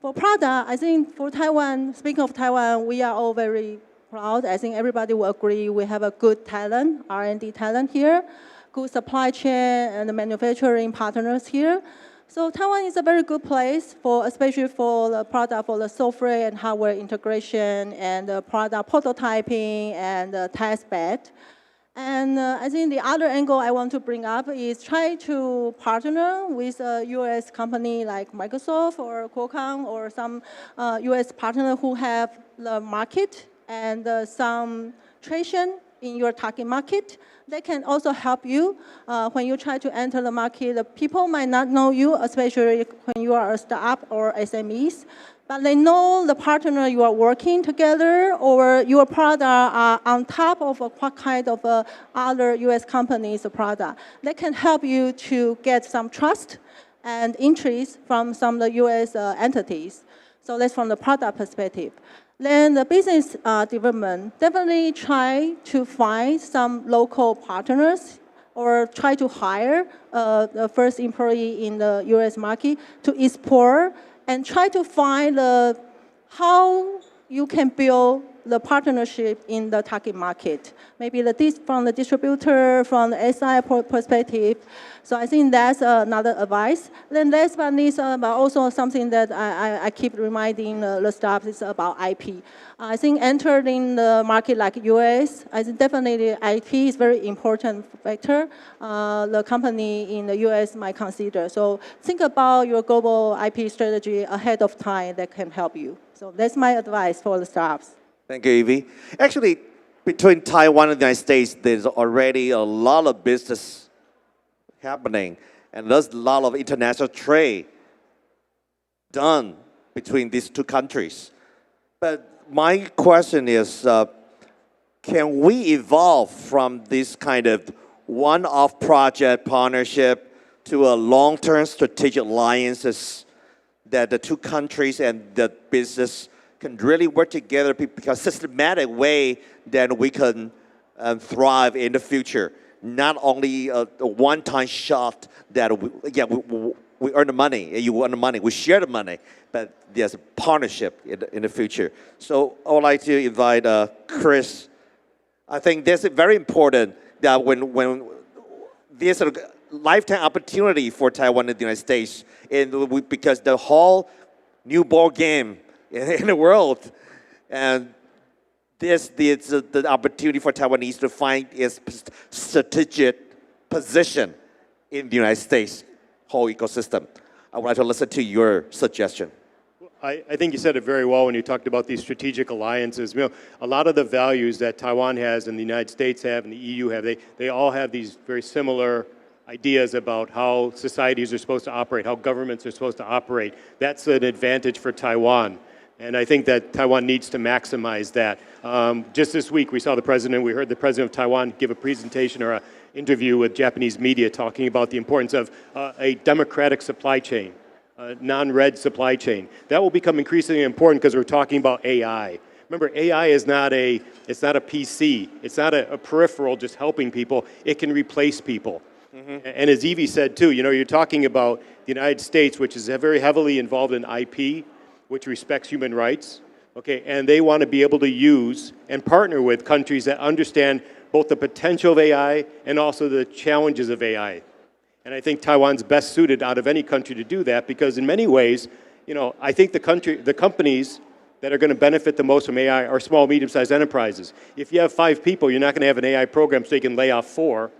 For product, I think for Taiwan, speaking of Taiwan, we are all very proud. I think everybody will agree we have a good talent, R&D talent here, good supply chain and manufacturing partners here. So Taiwan is a very good place for, especially for the product, for the software and hardware integration and the product prototyping and the test bed. And I think the other angle I want to bring up is try to partner with a US company like Microsoft or Qualcomm or some US partner who have the market and some traction in your target market. They can also help you when you try to enter the market. The people might not know you, especially when you are a startup or SMEs, but they know the partner you are working together or your product are on top of what kind of other US companies' product. They can help you to get some trust and interest from some of the US entities. So that's from the product perspective. Then the business development, definitely try to find some local partners or try to hire the first employee in the US market to explore and try to find how you can build the partnership in the target market. Maybe from the distributor, from the SI perspective. So I think that's another advice. Then last but not least, but also something that I keep reminding the staff is about IP. I think entering the market like US, I think definitely IP is very important factor the company in the US might consider. So think about your global IP strategy ahead of time that can help you. So that's my advice for the staffs. Thank you, Yvie. Actually, between Taiwan and the United States, there's already a lot of business happening, and there's a lot of international trade done between these two countries. But my question is, can we evolve from this kind of one-off project partnership to a long-term strategic alliances that the two countries and the business can really work together because systematic way that we can thrive in the future. Not only a one-time shot that we earn the money, and you earn the money, we share the money, but there's a partnership in the future. So I would like to invite Chris. I think this is very important that when there's a lifetime opportunity for Taiwan and the United States, because the whole new ball game in the world, and this is the opportunity for Taiwanese to find its strategic position in the United States whole ecosystem. I would like to listen to your suggestion. I think you said it very well when you talked about these strategic alliances. You know, a lot of the values that Taiwan has and the United States have and the EU have, they all have these very similar ideas about how societies are supposed to operate, how governments are supposed to operate. That's an advantage for Taiwan. And I think that Taiwan needs to maximize that. Just this week, we heard the president of Taiwan give a presentation or an interview with Japanese media talking about the importance of a democratic supply chain, a non-red supply chain. That will become increasingly important because we're talking about AI. Remember, AI is not a PC. It's not a peripheral just helping people. It can replace people. Mm-hmm. And as Yvie said too, you know, you're talking about the United States, which is very heavily involved in IP, which respects human rights, okay, and they want to be able to use and partner with countries that understand both the potential of AI and also the challenges of AI. And I think Taiwan's best suited out of any country to do that because in many ways, you know, I think the companies that are going to benefit the most from AI are small, medium-sized enterprises. If you have 5 people, you're not going to have an AI program so you can lay off 4.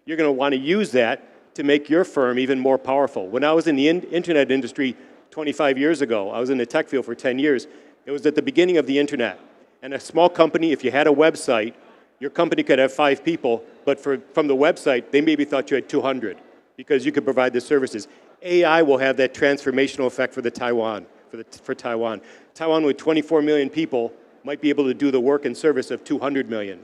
You're going to want to use that to make your firm even more powerful. When I was in the internet industry 25 years ago. I was in the tech field for 10 years. It was at the beginning of the internet. And a small company, if you had a website, your company could have 5 people, but from the website, they maybe thought you had 200 because you could provide the services. AI will have that transformational effect for Taiwan. Taiwan with 24 million people might be able to do the work and service of 200 million.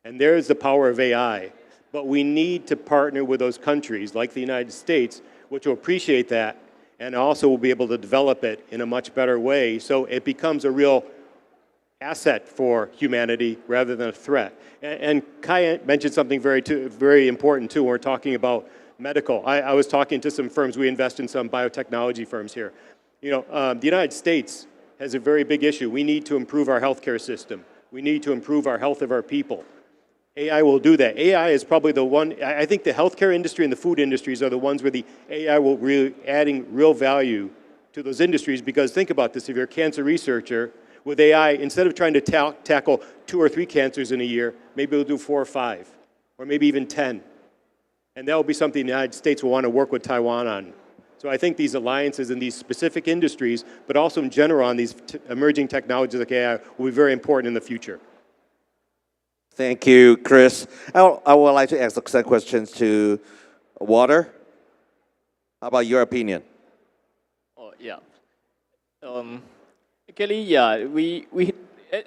And there's the power of AI. But we need to partner with those countries like the United States, which will appreciate that and also will be able to develop it in a much better way so it becomes a real asset for humanity rather than a threat. And Kai mentioned something very important too when we're talking about medical. I was talking to some firms. We invest in some biotechnology firms here. You know, the United States has a very big issue. We need to improve our healthcare system. We need to improve our health of our people. AI will do that. AI is probably the one, I think the healthcare industry and the food industries are the ones where the AI will really adding real value to those industries, because think about this, if you're a cancer researcher, with AI, instead of trying to tackle 2 or 3 cancers in a year, maybe we'll do 4 or 5, or maybe even 10. And that will be something the United States will want to work with Taiwan on. So I think these alliances in these specific industries, but also in general on these emerging technologies like AI, will be very important in the future. Thank you, Chris. I would like to ask some questions to Walter. How about your opinion? Oh, yeah. Actually, yeah, we,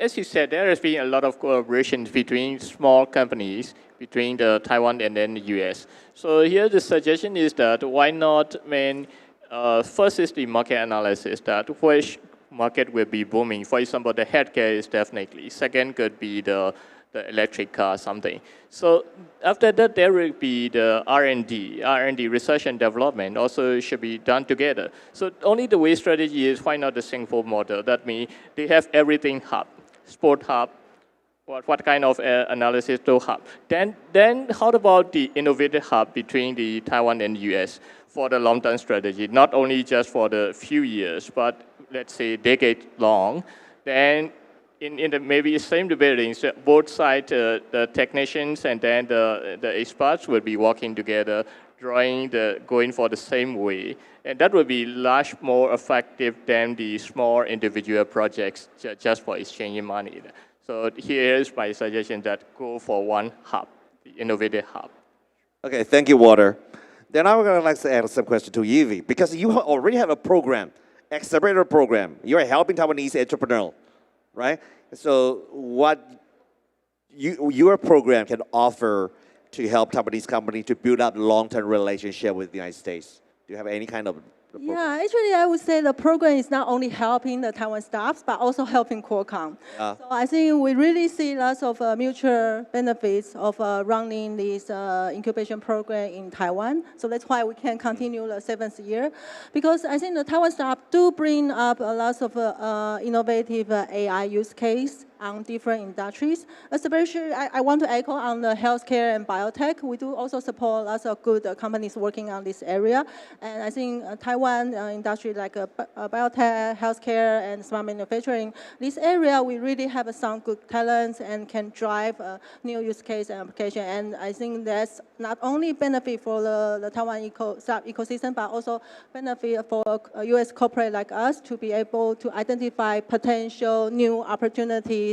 as you said, there has been a lot of collaboration between small companies, between Taiwan and then the US. So here the suggestion is that why not, first is the market analysis, that which market will be booming. For example, the healthcare is definitely. Second could be the electric car, something. So after that, there will be the R&D, research and development also should be done together. So only the way strategy is, why not the Singapore model? That means they have everything hub, sport hub, what kind of analysis to hub. Then how about the innovative hub between the Taiwan and US for the long-term strategy, not only just for the few years, but let's say decade long. Then in the maybe same buildings, both sides, the technicians and then the experts will be working together, going for the same way. And that will be much more effective than the small individual projects just for exchanging money. So here's my suggestion that go for one hub, the innovative hub. Okay, thank you, Walter. Then I would like to ask some question to Yvie, because you already have a program, accelerator program. You're helping Taiwanese entrepreneurs, right? So what your program can offer to help Taiwanese companies to build up long-term relationship with the United States? Do you have any kind of program? Yeah, actually, I would say the program is not only helping the Taiwan staffs, but also helping Qualcomm. So I think we really see lots of mutual benefits of running this incubation program in Taiwan. So that's why we can continue the 7th year. Because I think the Taiwan staff do bring up a lot of innovative AI use case on different industries. Especially, I want to echo on the healthcare and biotech. We do also support lots of good companies working on this area. And I think Taiwan industry like biotech, healthcare, and smart manufacturing, this area we really have some good talents and can drive new use case and application. And I think that's not only benefit for the Taiwan ecosystem, but also benefit for US corporate like us to be able to identify potential new opportunities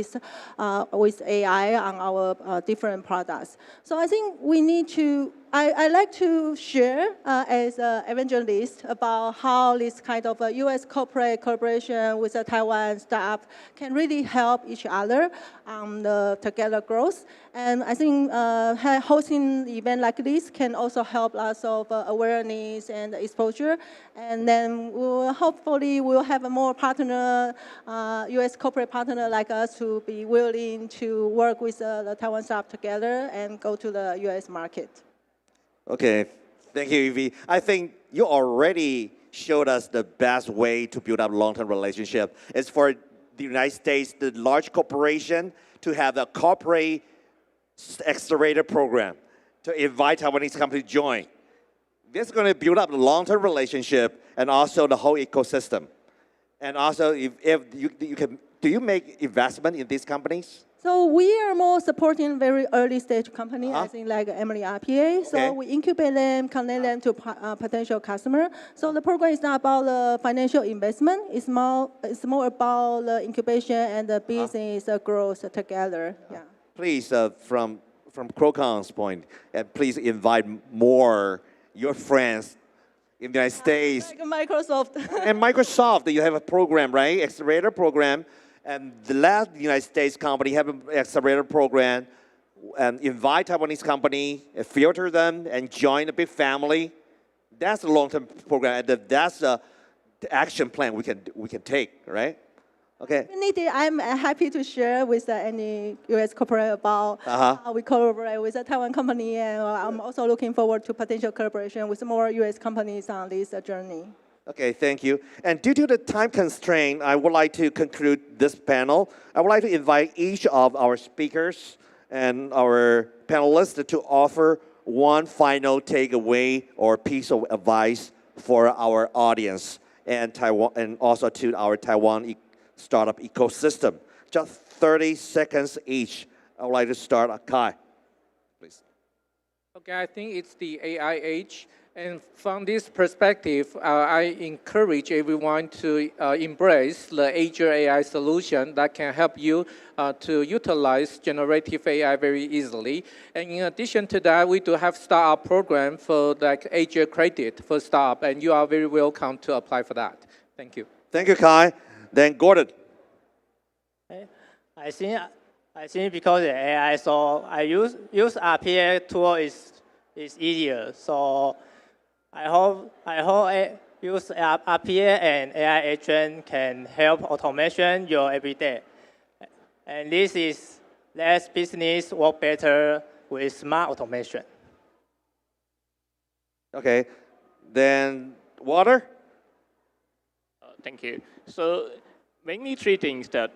with AI on our different products. So I think we need to, I like to share as an evangelist about how this kind of US corporate collaboration with the Taiwan startup can really help each other on the together growth. And I think hosting an event like this can also help us of awareness and exposure. And then hopefully we'll have a more partner, US corporate partner like us to be willing to work with the Taiwan startup together and go to the US market. Okay, thank you, Yvie. I think you already showed us the best way to build up long-term relationship. It's for the United States, the large corporation, to have the corporate accelerator program to invite Taiwanese companies to join. This is going to build up the long-term relationship and also the whole ecosystem. And also, if you can, do you make investment in these companies? So we are more supporting very early stage company, I think like EMILY.RPA. So we incubate them, connect them to potential customer. So the program is not about the financial investment. It's more about the incubation and the business growth together. Yeah. Please, from Qualcomm's point, and please invite more your friends in the United States. Like Microsoft. And Microsoft, you have a program, right? Accelerator program. And the last United States company have an accelerator program, and invite Taiwanese company, filter them, and join a big family. That's a long-term program, and that's the action plan we can take, right? Okay. If needed, I'm happy to share with any U.S. corporate about how we collaborate with a Taiwan company, and I'm also looking forward to potential collaboration with more U.S. companies on this journey. Okay, thank you. And due to the time constraint, I would like to conclude this panel. I would like to invite each of our speakers and our panelists to offer one final takeaway or piece of advice for our audience and Taiwan, and also to our Taiwan startup ecosystem. Just 30 seconds each. I would like to start. Kai, please. Okay, I think it's the AI age. And from this perspective, I encourage everyone to embrace the Azure AI solution that can help you to utilize generative AI very easily. And in addition to that, we do have startup program for like Azure credit for startup, and you are very welcome to apply for that. Thank you. Thank you, Kai. Then Gordon. I think because the AI, so I use RPA tool is easier. So I hope use RPA and AI agent can help automation your everyday. And this is less business work better with smart automation. Okay, then Water. Thank you. So mainly three things that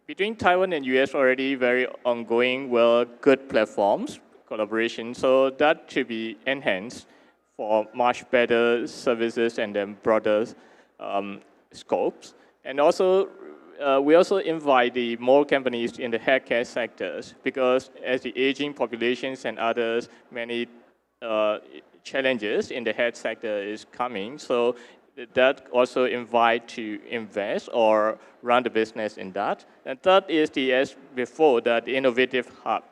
between Taiwan and US already very ongoing, well, good platforms, collaboration. So that should be enhanced for much better services and then broader scopes. And also, we also invite the more companies in the healthcare sectors because as the aging populations and others, many challenges in the health sector is coming. So that also invite to invest or run the business in that. And that is the, as before, that the innovative hub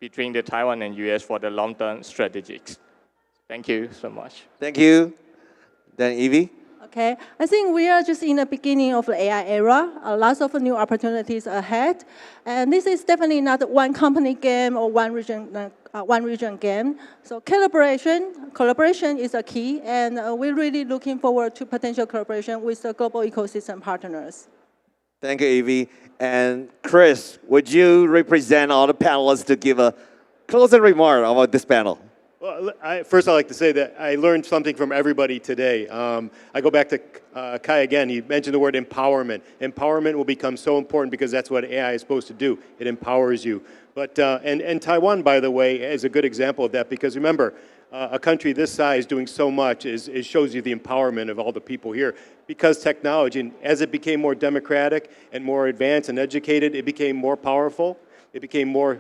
between the Taiwan and US for the long-term strategies. Thank you so much. Thank you. Then Yvie. Okay, I think we are just in the beginning of the AI era. Lots of new opportunities ahead, and this is definitely not one company game or one region game. So collaboration is a key, and we're really looking forward to potential collaboration with the global ecosystem partners. Thank you, Yvie. And Chris, would you represent all the panelists to give a closing remark about this panel? Well, first I'd like to say that I learned something from everybody today. I go back to Kai again. He mentioned the word empowerment. Empowerment will become so important because that's what AI is supposed to do. It empowers you. But, and Taiwan, by the way, is a good example of that because remember, a country this size doing so much it shows you the empowerment of all the people here. Because technology, and as it became more democratic and more advanced and educated, it became more powerful. It became more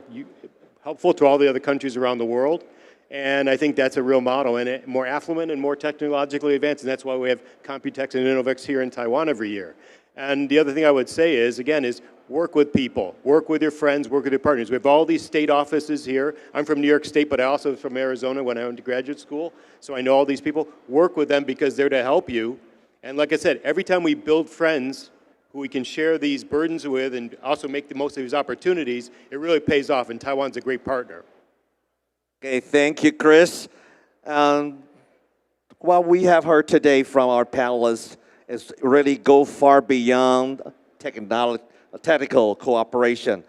helpful to all the other countries around the world. And I think that's a real model, and more affluent and more technologically advanced, and that's why we have Computex and InnoVEX here in Taiwan every year. And the other thing I would say is, again, is work with people, work with your friends, work with your partners. We have all these state offices here. I'm from New York State, but I also was from Arizona when I went to graduate school, so I know all these people. Work with them because they're to help you. And like I said, every time we build friends who we can share these burdens with and also make the most of these opportunities, it really pays off, and Taiwan's a great partner. Okay, thank you, Chris. What we have heard today from our panelists is really go far beyond technical cooperation.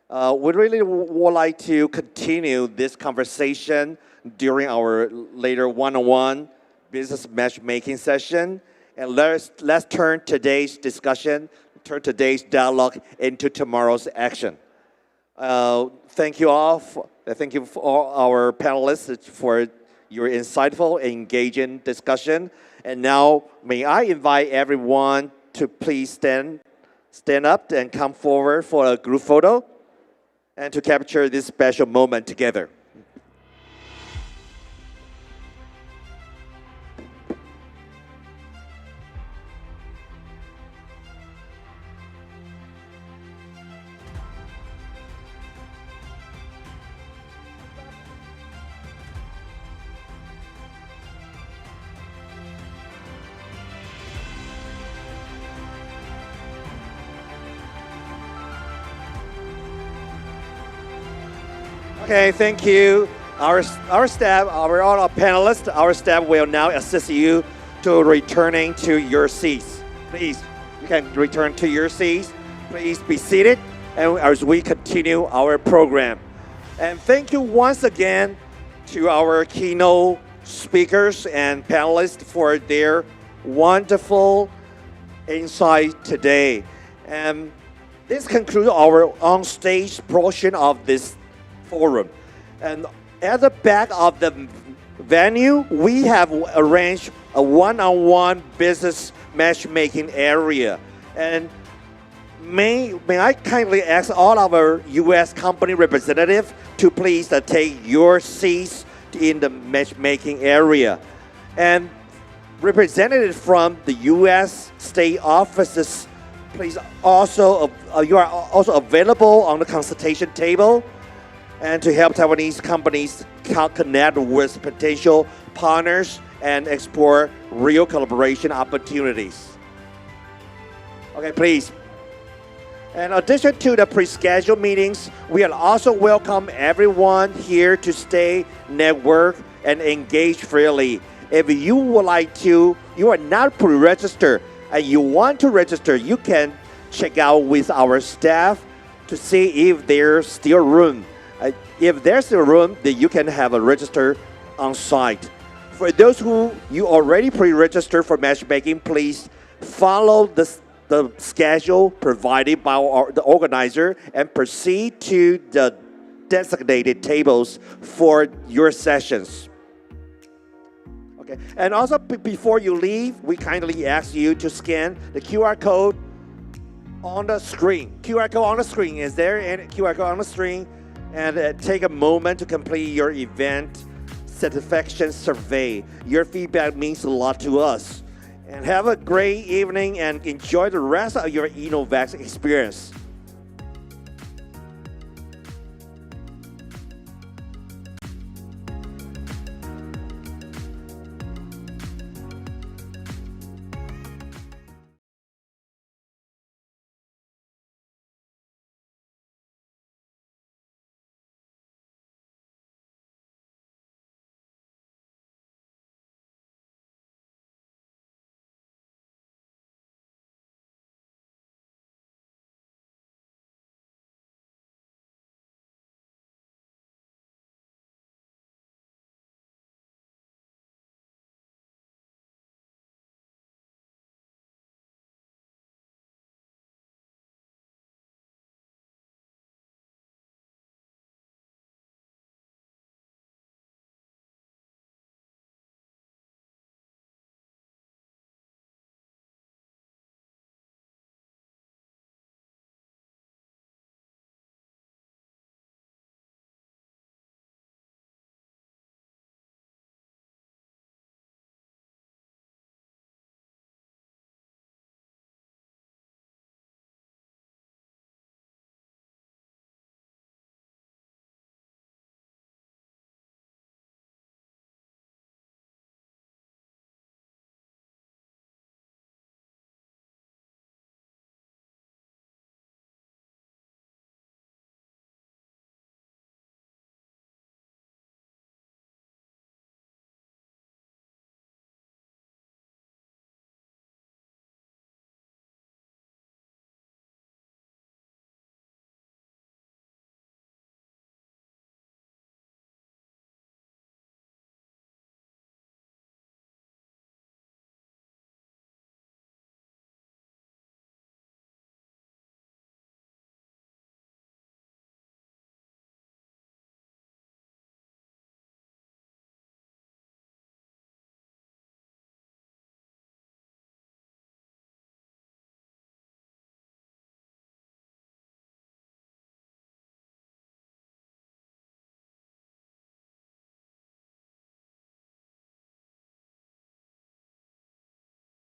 We really would like to continue this conversation during our later one-on-one business matchmaking session. And let's turn today's discussion, turn today's dialogue into tomorrow's action. Thank you all. Thank you for all our panelists for your insightful and engaging discussion. And now, may I invite everyone to please stand up and come forward for a group photo. and to capture this special moment together. Okay, thank you. Our staff, all our panelists, our staff will now assist you to returning to your seats. Please, you can return to your seats. Please be seated and as we continue our program. And thank you once again to our keynote speakers and panelists for their wonderful insight today. And this concludes our on-stage portion of this forum. And at the back of the venue, we have arranged a one-on-one business matchmaking area. And may I kindly ask all our U.S. company representatives to please take your seats in the matchmaking area. And representatives from the U.S. state offices, please also, you are also available on the consultation table and to help Taiwanese companies connect with potential partners and explore real collaboration opportunities. Okay, please. In addition to the pre-scheduled meetings, we will also welcome everyone here to stay, network, and engage freely. If you would like to, you are not pre-registered, and you want to register, you can check out with our staff to see if there's still room. If there's a room, then you can have a register on site. For those who you already pre-registered for matchmaking, please follow the schedule provided by the organizer and proceed to the designated tables for your sessions. Okay, and also before you leave, we kindly ask you to scan the QR code on the screen. QR code on the screen. Is there any QR code on the screen? And take a moment to complete your event satisfaction survey. Your feedback means a lot to us. And have a great evening and enjoy the rest of your InnoVEX experience.